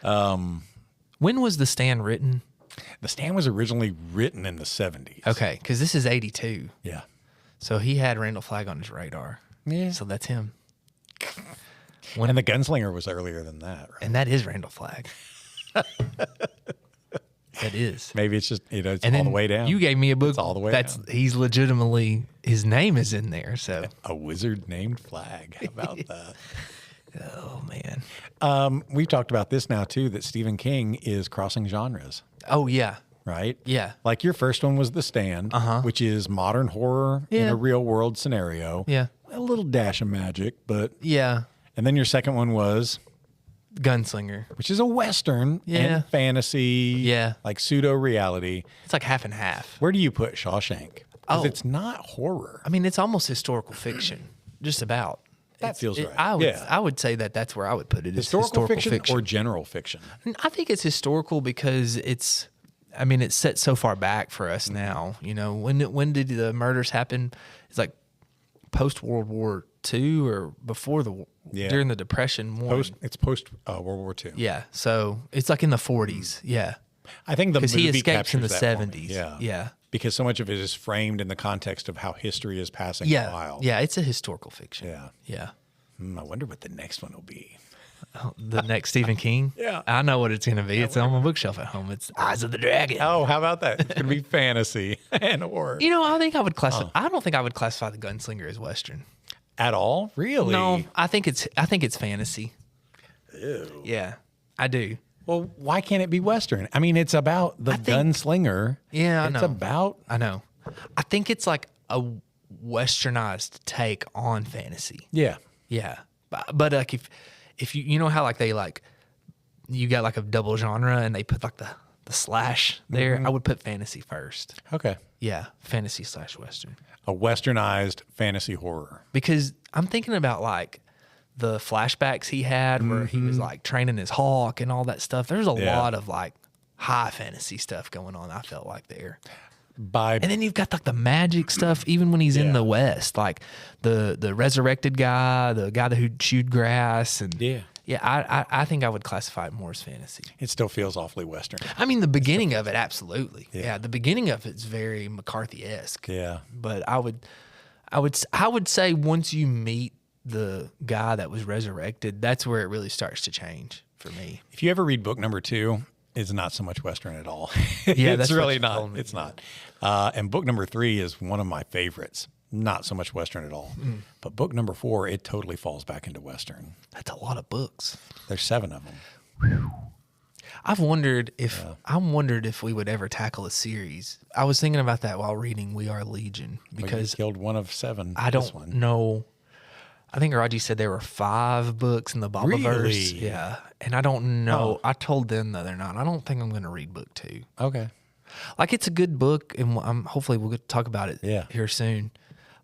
When was The Stand written? The Stand was originally written in the 70s. Okay, because this is 82. Yeah. So he had Randall Flagg on his radar. Yeah. So that's him. And The Gunslinger was earlier than that, right? And that is Randall Flagg. That is. Maybe it's just, it's all the way down. You gave me a book. It's all the way down. He's legitimately, his name is in there. So A Wizard Named Flagg. How about that? Oh, man. We've talked about this now, too, that Stephen King is crossing genres. Oh, yeah. Right? Yeah. Like your first one was The Stand, which is modern horror in a real world scenario. Yeah. A little dash of magic, but. Yeah. And then your second one was Gunslinger, which is a Western and fantasy. Yeah. Like pseudo reality. It's like half and half. Where do you put Shawshank? Because it's not horror. I mean, it's almost historical fiction, just about. That feels right. I would say that's where I would put it. Historical fiction or general fiction? I think it's historical because it's I mean, it's set so far back for us now. You know, when did the murders happen? It's like post World War II or before during the Depression. It's post World War II. Yeah, so it's like in the 40s. Yeah, I think the movie he escapes in the captures that 70s. Yeah, because so much of it is framed in the context of how history is passing wild. Yeah, it's a historical fiction. Yeah. I wonder what the next one will be. The next Stephen King? Yeah. I know what it's going to be. It's on my bookshelf at home. It's Eyes of the Dragon. Oh, how about that? It's going to be fantasy and horror. You know, I think I would classify. I don't think I would classify The Gunslinger as Western at all. Really? No, I think it's fantasy. Ew. Yeah, I do. Well, why can't it be Western? I mean, it's about the gunslinger. Yeah, I know. I think it's like a westernized take on fantasy. Yeah. Yeah, but like if you know how like they like you got like a double genre and they put like the slash there, I would put fantasy first. Okay. Yeah, fantasy / western. A westernized fantasy horror. Because I'm thinking about like the flashbacks he had where he was like training his hawk and all that stuff. There's a lot of like high fantasy stuff going on, I felt like there. And then you've got like the magic stuff, even when he's in the West, like the resurrected guy, the guy who chewed grass, and I think I would classify it more as fantasy. It still feels awfully Western. I mean, the beginning of it, absolutely. Yeah, the beginning of it's very McCarthy-esque. Yeah, but I would say once you meet the guy that was resurrected, that's where it really starts to change for me. If you ever read book number 2, it's not so much Western at all. Yeah, it's really not. It's not. And book number 3 is one of my favorites. Not so much Western at all. But book number 4, it totally falls back into Western. That's a lot of books. There's 7 of them. Whew. I've wondered if we would ever tackle a series. I was thinking about that while reading We Are Legion because killed one of 7. I don't know. I think Raji said there were 5 books in the Babaverse. Really? Yeah. And I don't know. I told them the other night, I don't think I'm going to read book 2. Okay. Like, it's a good book, and hopefully we'll get to talk about it here soon.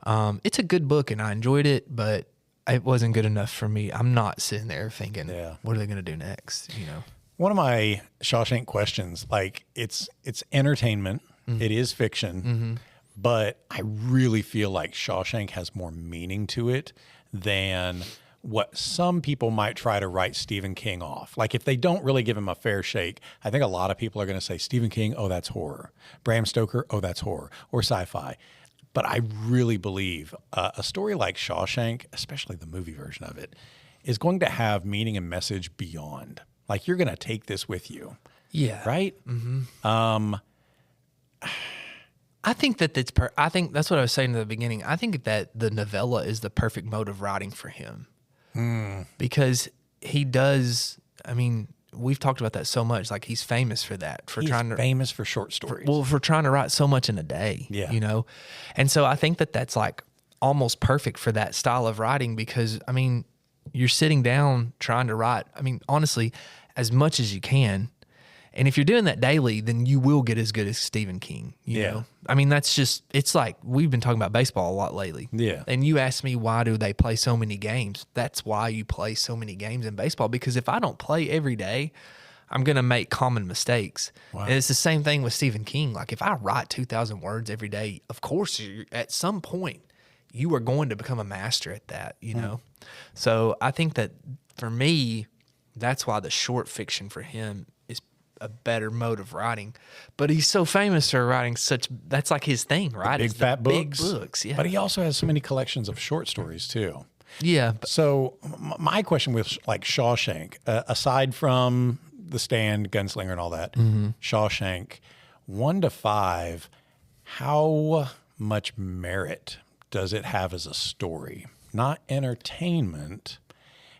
It's a good book, and I enjoyed it, but it wasn't good enough for me. I'm not sitting there thinking, what are they going to do next? You know. One of my Shawshank questions, like it's entertainment, it is fiction, but I really feel like Shawshank has more meaning to it than what some people might try to write Stephen King off. Like if they don't really give him a fair shake, I think a lot of people are going to say Stephen King, oh, that's horror. Bram Stoker, oh, that's horror, or sci-fi. But I really believe a story like Shawshank, especially the movie version of it, is going to have meaning and message beyond. Like you're going to take this with you. Yeah. Right? Mm-hmm. I think that I think that's what I was saying in the beginning. I think that the novella is the perfect mode of writing for him. Because he does, I mean, we've talked about that so much. Like he's famous for that. He's famous for short stories. For trying to write so much in a day. Yeah. You know? And so I think that that's like almost perfect for that style of writing because, I mean, you're sitting down trying to write, I mean, honestly, as much as you can. And if you're doing that daily, then you will get as good as Stephen King. You know? I mean, that's just, it's like, we've been talking about baseball a lot lately. Yeah. And you asked me, why do they play so many games? That's why you play so many games in baseball. Because if I don't play every day, I'm going to make common mistakes. Wow. And it's the same thing with Stephen King. Like, if I write 2,000 words every day, of course, at some point, you are going to become a master at that, you know? So I think that for me, that's why the short fiction for him is a better mode of writing. But he's so famous for writing that's like his thing, right? Big fat books. Big books, yeah. But he also has so many collections of short stories too. Yeah. So my question with like Shawshank, aside from The Stand, Gunslinger and all that, Shawshank, 1 to 5, how much merit does it have as a story? Not entertainment.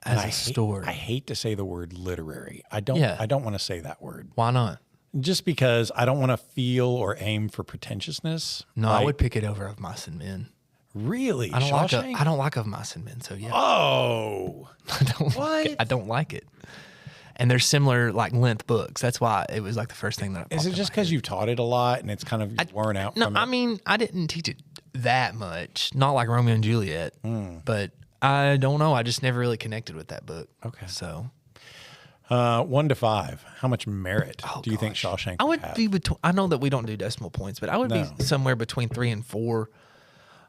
As a story. I hate to say the word literary. I don't want to say that word. Why not? Just because I don't want to feel or aim for pretentiousness. No, I would pick it over Of Mice and Men. Really? I don't like Of Mice and Men, so yeah. Oh. I don't like it. And they're similar like length books. That's why it was like the first thing that I Is it just because you've taught it a lot and it's kind of worn out from it? No, I mean, I didn't teach it that much. Not like Romeo and Juliet. But I don't know. I just never really connected with that book. Okay. So 1 to 5. How much merit do you think gosh. Shawshank I would have? be between. I know that we don't do decimal points, but I would be somewhere between 3 and 4.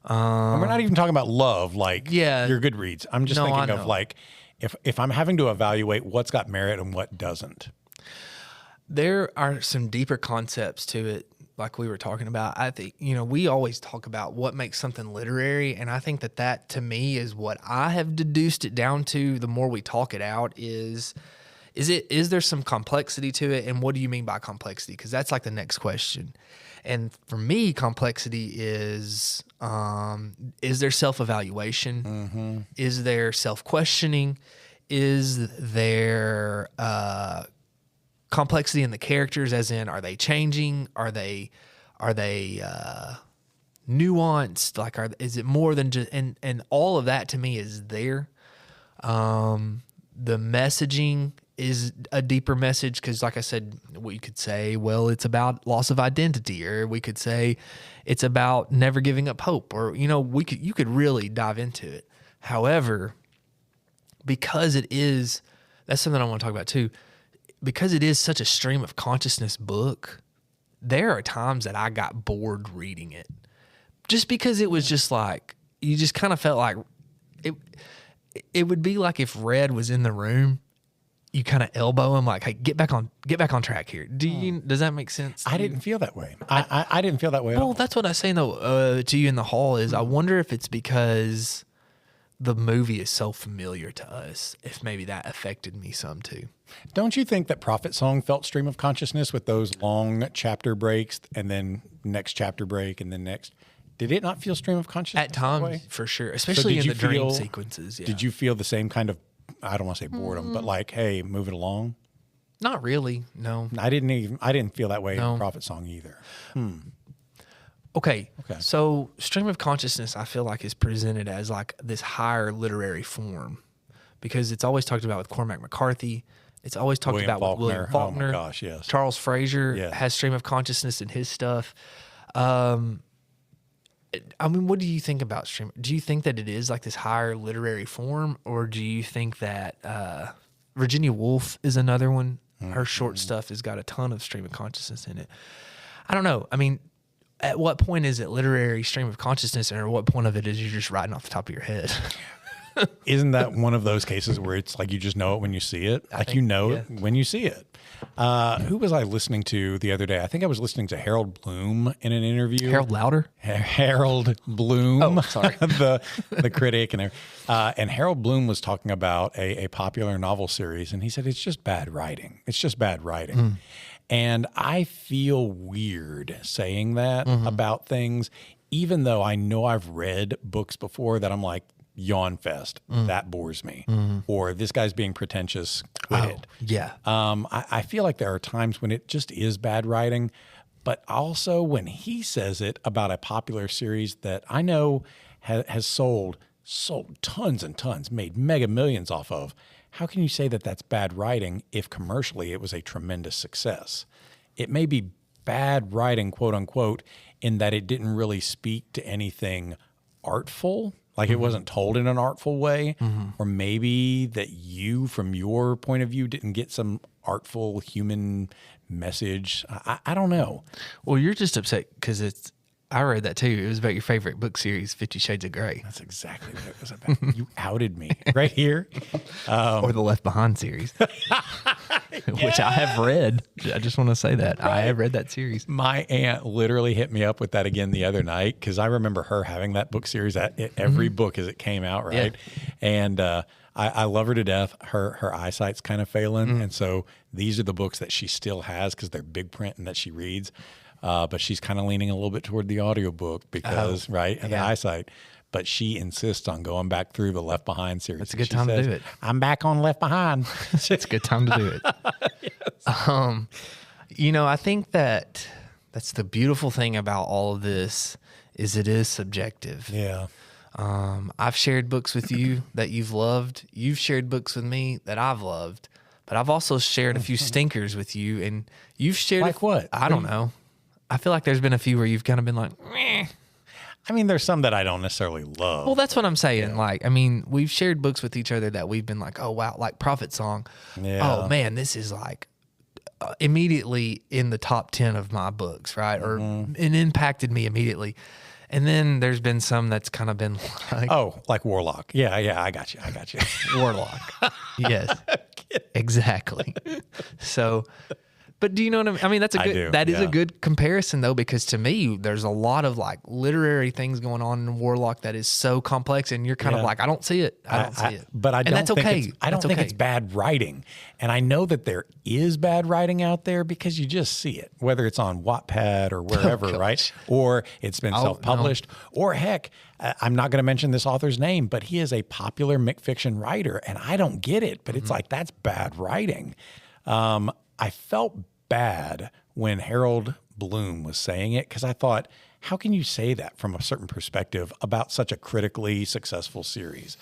And we're not even talking about love, like Yeah. your Goodreads. I'm just thinking of like if I'm having to evaluate what's got merit and what doesn't. There are some deeper concepts to it, like we were talking about. I think, we always talk about what makes something literary, and I think that to me is what I have deduced it down to. The more we talk it out, is there some complexity to it, and what do you mean by complexity? Because that's like the next question. And for me, complexity is there self-evaluation? Mm-hmm. Is there self-questioning? Is there complexity in the characters, as in, are they changing? Are they nuanced? Like, is it more than just, and all of that to me is there. The messaging is a deeper message, because like I said, we could say, well, it's about loss of identity, or we could say it's about never giving up hope, or you could really dive into it. However, because that's something I want to talk about too, because it is such a stream of consciousness book, there are times that I got bored reading it, just because it was just like, you just kind of felt like it would be like if Red was in the room, you kind of elbow him like, hey, get back on track here. Does that make sense? I didn't feel that way. I didn't feel that way at all. Well, that's what I was saying though, to you in the hall is, I wonder if it's because the movie is so familiar to us, if maybe that affected me some too. Don't you think that Prophet Song felt stream of consciousness with those long chapter breaks and then next chapter break and then next? Did it not feel stream of consciousness At times, for sure, especially in the dream sequences. Yeah. Did you feel the same kind of, I don't want to say boredom, but like, hey, move it along? Not really, no. I didn't feel that way in Prophet Song either. Okay, so stream of consciousness, I feel like, is presented as like this higher literary form, because it's always talked about with Cormac McCarthy. It's always talked about with William Faulkner. Oh my gosh, yes. Charles Frazier has stream of consciousness in his stuff. I mean, what do you think about stream? Do you think that it is like this higher literary form, or do you think that Virginia Woolf is another one? Her short stuff has got a ton of stream of consciousness in it. I don't know. I mean, at what point is it literary stream of consciousness, and at what point of it is you're just writing off the top of your head? Isn't that one of those cases where it's like you just know it when you see it? It when you see it. Who was I listening to the other day? I think I was listening to Harold Bloom in an interview. Harold Lauder? Harold Bloom. Oh, sorry. the critic. And Harold Bloom was talking about a popular novel series, and he said, it's just bad writing. It's just bad writing. And I feel weird saying that about things, even though I know I've read books before that I'm like, yawn fest, that bores me. Or this guy's being pretentious, quit it. Yeah. I feel like there are times when it just is bad writing, but also when he says it about a popular series that I know has sold tons and tons, made mega millions off of, how can you say that that's bad writing if commercially it was a tremendous success? It may be bad writing, quote unquote, in that it didn't really speak to anything artful. Like it wasn't told in an artful way, or maybe that you, from your point of view, didn't get some artful human message. I don't know. Well, you're just upset because I read that too. It was about your favorite book series, 50 Shades of Grey. That's exactly what it was about. You outed me right here. Or the Left Behind series, which I have read. I just want to say that. Right. I have read that series. My aunt literally hit me up with that again the other night, because I remember her having that book series at every book as it came out, right? Yeah. And I love her to death. Her eyesight's kind of failing, and so these are the books that she still has because they're big print and that she reads. But she's kind of leaning a little bit toward the audiobook because, and the eyesight. But she insists on going back through the Left Behind series. It's a good time to do it. I'm back on Left Behind. It's a good time to do it. Yes. I think that's the beautiful thing about all of this is it is subjective. Yeah. I've shared books with you that you've loved. You've shared books with me that I've loved. But I've also shared a few stinkers with you, and you've shared... Like what? I don't know. I feel like there's been a few where you've kind of been like, meh. I mean, there's some that I don't necessarily love. Well, that's what I'm saying. Like, I mean, we've shared books with each other that we've been like, oh, wow, like Prophet Song. Yeah. Oh, man, this is like immediately in the top 10 of my books, right? Or it impacted me immediately. And then there's been some that's kind of been like... Oh, like Warlock. Yeah, I got you. Warlock. Yes, exactly. So... But do you know what I mean? I mean, that is a good comparison, though, because to me, there's a lot of like literary things going on in Warlock that is so complex, and you're kind of like, I don't see it. I don't see it. But I and don't that's think okay. I don't think it's bad writing. And I know that there is bad writing out there because you just see it, whether it's on Wattpad or wherever, right? Or it's been self-published. No. Or heck, I'm not going to mention this author's name, but he is a popular McFiction writer, and I don't get it. But it's like, that's bad writing. I felt bad when Harold Bloom was saying it because I thought, how can you say that from a certain perspective about such a critically successful series?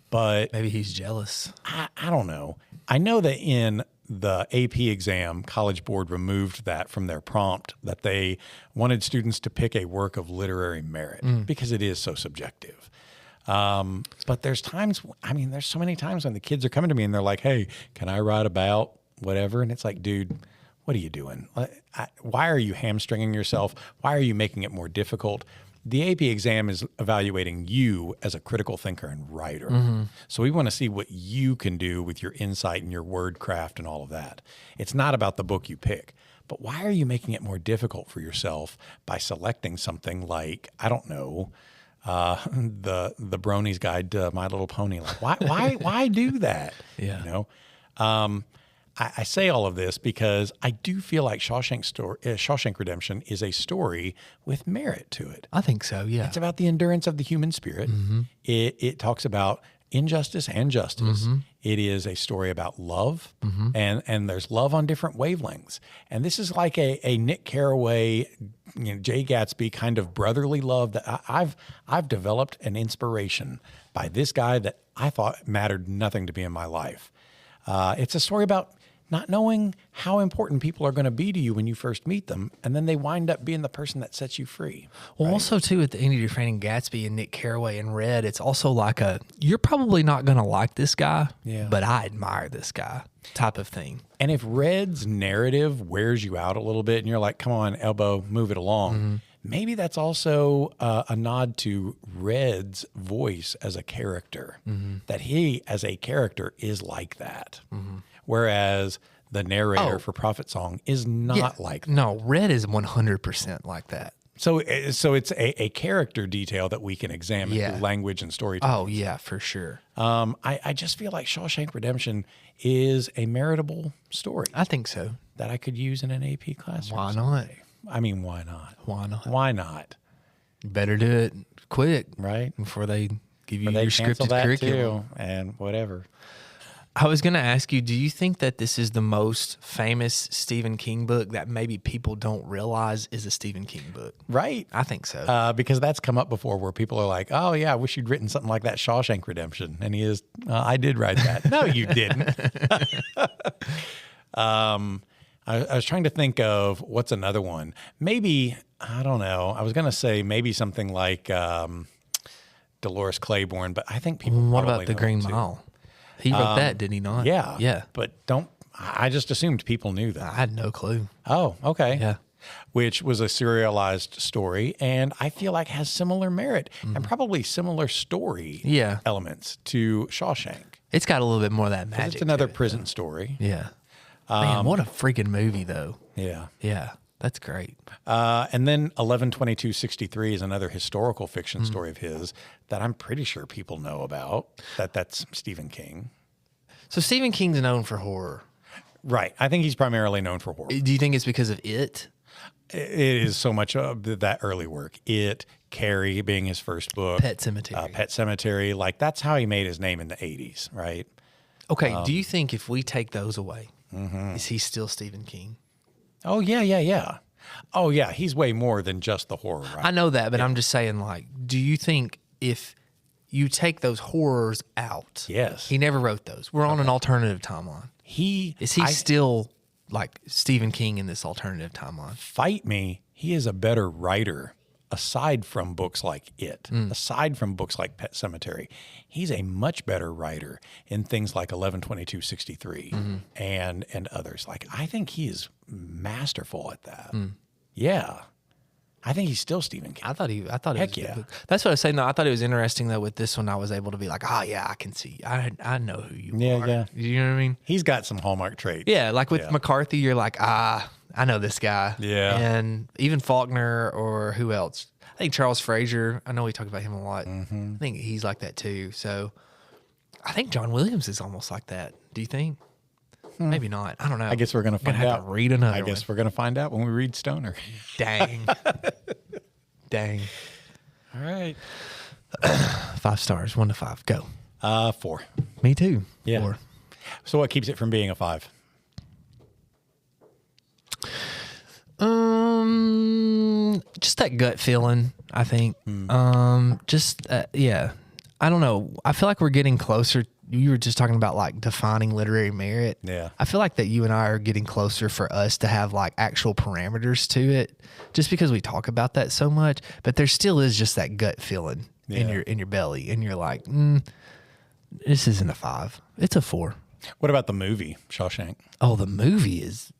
But maybe he's jealous. I don't know. I know that in the AP exam, College Board removed that from their prompt that they wanted students to pick a work of literary merit because it is so subjective. But there's times, there's so many times when the kids are coming to me and they're like, hey, can I write about whatever? And it's like, dude, what are you doing? Why are you hamstringing yourself? Why are you making it more difficult? The AP exam is evaluating you as a critical thinker and writer. Mm-hmm. So we want to see what you can do with your insight and your word craft and all of that. It's not about the book you pick. But why are you making it more difficult for yourself by selecting something like, I don't know, the Brony's Guide to My Little Pony? Like, why do that? Yeah. You know? I say all of this because I do feel like Shawshank Redemption is a story with merit to it. I think so, yeah. It's about the endurance of the human spirit. Mm-hmm. It talks about injustice and justice. Mm-hmm. It is a story about love, and there's love on different wavelengths. And this is like a Nick Carraway, Jay Gatsby kind of brotherly love that I've developed an inspiration by this guy that I thought mattered nothing to me in my life. It's a story about not knowing how important people are going to be to you when you first meet them, and then they wind up being the person that sets you free. Well, right? Also, too, with the Andy Dufresne and Gatsby and Nick Carraway and Red, it's also like you're probably not going to like this guy, but I admire this guy type of thing. And if Red's narrative wears you out a little bit and you're like, come on, elbow, move it along, maybe that's also a nod to Red's voice as a character, that he, as a character, is like that. Whereas the narrator for Prophet Song is not like that. No, Red is 100% like that. So it's a character detail that we can examine through language and storytelling. Oh, yeah, for sure. I just feel like Shawshank Redemption is a meritable story. I think so. That I could use in an AP classroom. Why not? I mean, why not? Why not? Why not? You better do it quick, right? Before they give you your scripted curriculum. Too, and whatever. I was going to ask you, do you think that this is the most famous Stephen King book that maybe people don't realize is a Stephen King book? Right. I think so. Because that's come up before where people are like, oh, yeah, I wish you'd written something like that, Shawshank Redemption. And he is, I did write that. No, you didn't. I was trying to think of what's another one. Maybe, I don't know. I was going to say maybe something like Dolores Claiborne, but I think people What about The Green Mile? He wrote that, did he not? Yeah. Yeah. But I just assumed people knew that. I had no clue. Oh, okay. Yeah. Which was a serialized story, and I feel like has similar merit and probably similar story elements to Shawshank. It's got a little bit more of that magic. It's another prison story. Yeah. Man, what a freaking movie, though. Yeah. Yeah. That's great. And then 11/22/63 is another historical fiction story of his that I'm pretty sure people know about. That's Stephen King. So Stephen King's known for horror. Right. I think he's primarily known for horror. Do you think it's because of it? It is so much of that early work. It, Carrie being his first book. Pet Sematary. Pet Sematary. Like, that's how he made his name in the 80s, right? Okay. Do you think if we take those away, is he still Stephen King? Oh, yeah. Oh, yeah. He's way more than just the horror, right? I know that, but I'm just saying, like, do you think if you take those horrors out? Yes. He never wrote those. We're on an alternative timeline. Is he still like Stephen King in this alternative timeline? Fight me. He is a better writer aside from books like aside from books like Pet Sematary, he's a much better writer in things like 11/22/63 and others. Like, I think he is masterful at that. Yeah. I think he's still Stephen King. I thought it was a Heck good yeah. book. That's what I was saying. Though. I thought it was interesting though. With this one, I was able to be like, oh yeah, I can see. I know who you are. Yeah. You know what I mean? He's got some hallmark traits. Yeah, like with McCarthy, you're like, I know this guy. Yeah. And even Faulkner or who else? I think Charles Frazier. I know we talk about him a lot. I think he's like that too. So I think John Williams is almost like that. Do you think? Maybe not. I don't know. I guess we're going to find have out. to read another I guess we're going to find out when we read Stoner. Dang. Dang. All right. 5 stars, 1 to 5. Go. 4. Me too. Yeah. 4. So what keeps it from being a 5? Just that gut feeling, I think. Yeah. I don't know. I feel like we're getting closer. You were just talking about like defining literary merit. Yeah. I feel like that you and I are getting closer for us to have like actual parameters to it, just because we talk about that so much. But there still is just that gut feeling in your belly, and you're like, this isn't a 5. It's a 4. What about the movie Shawshank? Oh, the movie is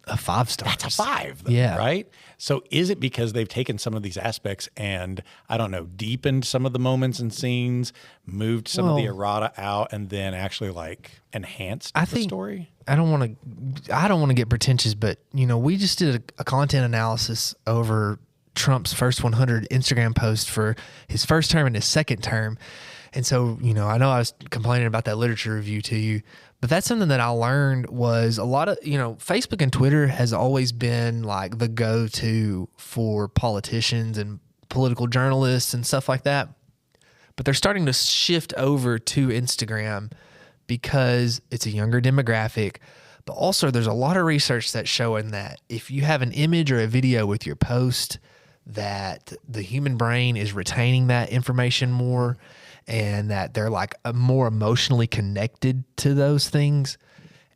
a 5 star. That's a 5, though, Yeah. right? So is it because they've taken some of these aspects and, I don't know, deepened some of the moments and scenes, moved some of the errata out, and then actually like enhanced the story? I don't want to get pretentious, but we just did a content analysis over Trump's first 100 Instagram posts for his first term and his second term. And so, I know I was complaining about that literature review to you, but that's something that I learned was a lot of, Facebook and Twitter has always been like the go-to for politicians and political journalists and stuff like that. But they're starting to shift over to Instagram because it's a younger demographic. But also there's a lot of research that's showing that if you have an image or a video with your post, that the human brain is retaining that information more, and that they're like more emotionally connected to those things.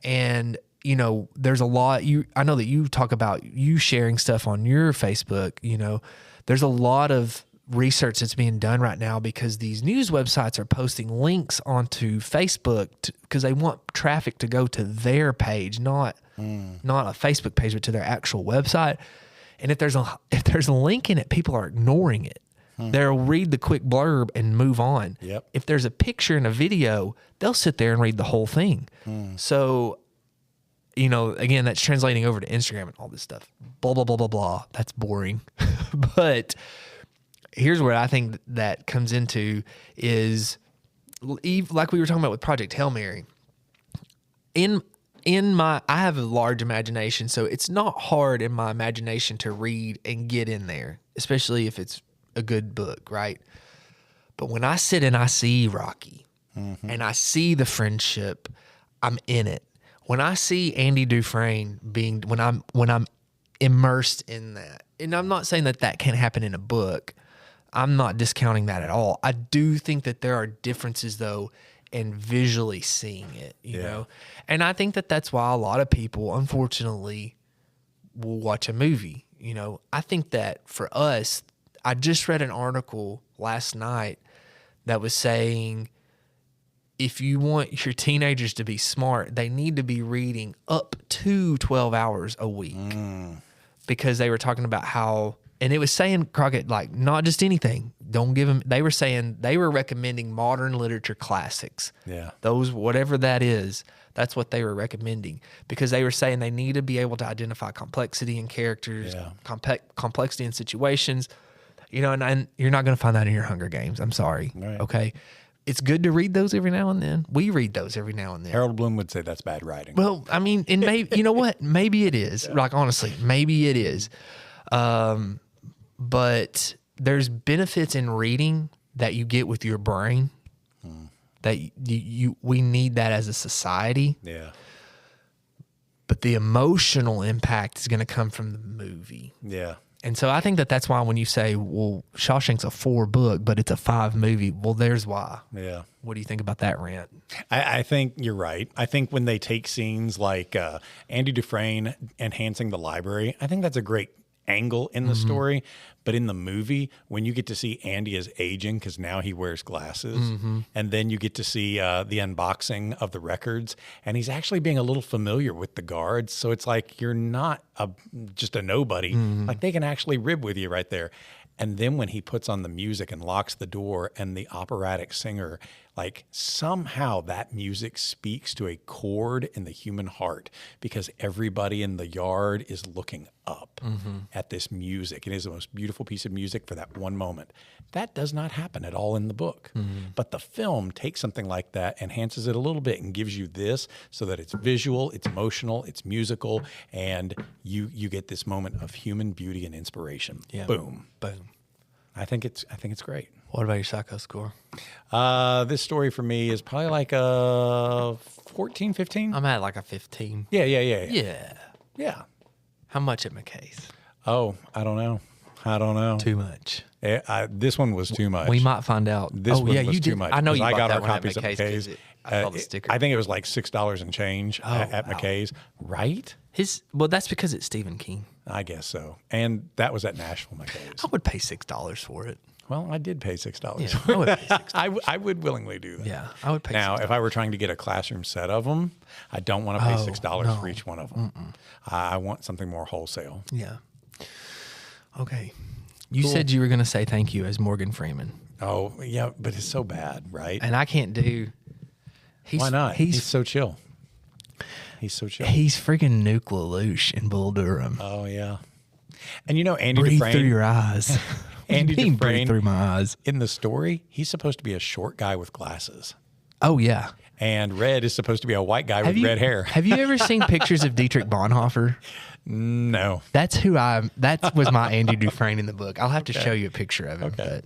And, there's a lot, I know that you talk about you sharing stuff on your Facebook, there's a lot of research that's being done right now because these news websites are posting links onto Facebook because they want traffic to go to their page, not a Facebook page, but to their actual website. And if there's a link in it, people are ignoring it. They'll read the quick blurb and move on. Yep. If there's a picture and a video, they'll sit there and read the whole thing. So, again, that's translating over to Instagram and all this stuff. Blah, blah, blah, blah, blah. That's boring. But here's where I think that comes into is, like we were talking about with Project Hail Mary. I have a large imagination, so it's not hard in my imagination to read and get in there, especially if it's a good book, right? But when I sit and I see Rocky and I see the friendship, I'm in it. When I see Andy Dufresne when I'm immersed in that, and I'm not saying that can't happen in a book. I'm not discounting that at all. I do think that there are differences though in visually seeing it, you know? And I think that that's why a lot of people, unfortunately, will watch a movie. I think that for us, I just read an article last night that was saying if you want your teenagers to be smart, they need to be reading up to 12 hours a week because they were talking about how, and it was saying, Crockett, like not just anything, don't give them, they were saying they were recommending modern literature classics. Yeah. Those, whatever that is, that's what they were recommending because they were saying they need to be able to identify complexity in characters, complexity in situations. And you're not going to find that in your Hunger Games. I'm sorry. Right. Okay. It's good to read those every now and then. We read those every now and then. Harold Bloom would say that's bad writing. Well, I mean, and maybe, you know what? Maybe it is. Like, honestly, maybe it is. But there's benefits in reading that you get with your brain that we need that as a society. Yeah. But the emotional impact is going to come from the movie. Yeah. And so I think that that's why when you say, well, Shawshank's a 4 book, but it's a 5 movie, well, there's why. Yeah. What do you think about that rant? I think you're right. I think when they take scenes like Andy Dufresne enhancing the library, I think that's a great angle in the story. But in the movie, when you get to see Andy is aging because now he wears glasses, and then you get to see the unboxing of the records, and he's actually being a little familiar with the guards. So it's like you're not just a nobody. Like they can actually rib with you right there. And then when he puts on the music and locks the door and the operatic singer, like somehow that music speaks to a chord in the human heart because everybody in the yard is looking up at this music. It is the most beautiful piece of music for that one moment. That does not happen at all in the book. But the film takes something like that, enhances it a little bit, and gives you this so that it's visual, it's emotional, it's musical, and you get this moment of human beauty and inspiration. Yeah. Boom. Boom. I think it's great. What about your psycho score? This story for me is probably like a 14, 15. I'm at like a 15. Yeah. How much at McKay's? Oh, I don't know. Too much. This one was too much. We might find out. This one was too much. I know you I bought got that our one at copies of McKay's. McKay's. I saw the sticker. I think it was like $6 and change at McKay's, right? Well, that's because it's Stephen King. I guess so. And that was at Nashville McKay's. I would pay $6 for it. Well, I did pay $6. Yeah, I would pay $6. I would willingly do that. Yeah, I would pay Now, $6. if I were trying to get a classroom set of them, I don't want to pay $6 for each one of them. I want something more wholesale. Yeah. Okay. You said you were going to say thank you as Morgan Freeman. Oh, yeah, but it's so bad, right? And I can't do... Why not? He's so chill. He's so chill. He's freaking Nuke LaLoosh in Bull Durham. Oh, yeah. And you know, Andy Breathe Dufresne... through your eyes. Andy Dufresne Dufresne, through my eyes. in the story, he's supposed to be a short guy with glasses. Oh, yeah. And Red is supposed to be a white guy with red hair. Have you ever seen pictures of Dietrich Bonhoeffer? No. That was my Andy Dufresne in the book. I'll have to show you a picture of him. Okay.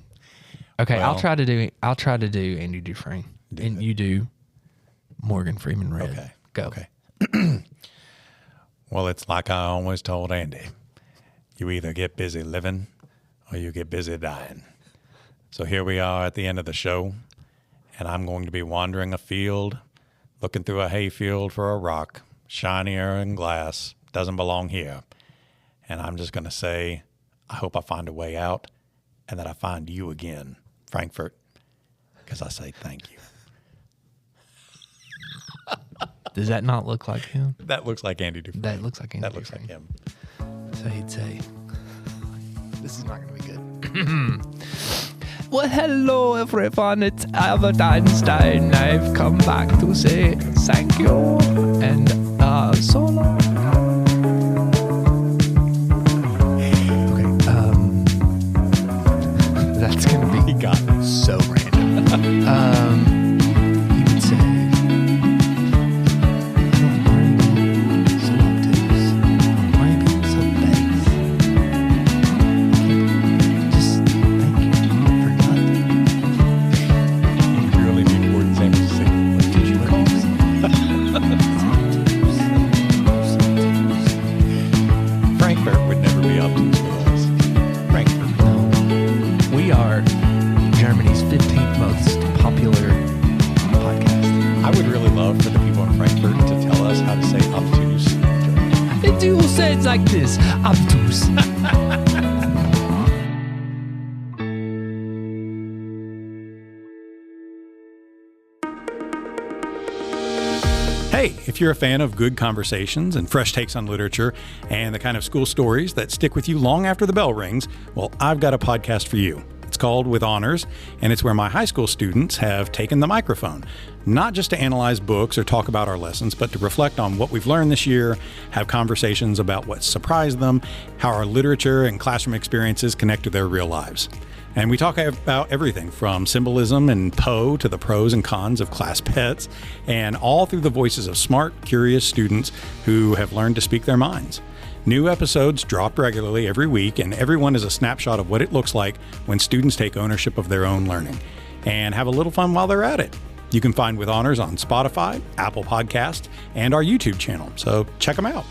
Okay, Well, I'll try to do Andy Dufresne. And you do Morgan Freeman Red. Okay. Go. Okay. Well, it's like I always told Andy. You either get busy living or you get busy dying. So here we are at the end of the show, and I'm going to be wandering a field, looking through a hayfield for a rock, shinier than glass, doesn't belong here. And I'm just going to say, I hope I find a way out and that I find you again, Frankfurt, because I say thank you. Does that not look like him? That looks like Andy Dufresne. That looks like Andy That looks like Dufresne. him. So he'd say, this is not going to be good. Well, hello, everyone. It's Albert Einstein. I've come back to say thank you and so long. Okay. That's going to be He got it. so random. He would say, so obtuse. Why are you being so base? Just thank you for nothing. You really need more than saying, what did you call me? Frankfurt would never be obtuse with us. Frankfurt. No. We are Germany's 15th most popular podcast. I would really love for the people in Frankfurt to tell us how to say obtuse in German. They do say it like this, obtuse. Hey, if you're a fan of good conversations and fresh takes on literature and the kind of school stories that stick with you long after the bell rings, well, I've got a podcast for you. It's called With Honors, and it's where my high school students have taken the microphone, not just to analyze books or talk about our lessons, but to reflect on what we've learned this year, have conversations about what surprised them, how our literature and classroom experiences connect to their real lives. And we talk about everything from symbolism and Poe to the pros and cons of class pets, and all through the voices of smart, curious students who have learned to speak their minds. New episodes drop regularly every week, and every one is a snapshot of what it looks like when students take ownership of their own learning and have a little fun while they're at it. You can find With Honors on Spotify, Apple Podcasts, and our YouTube channel, so check them out.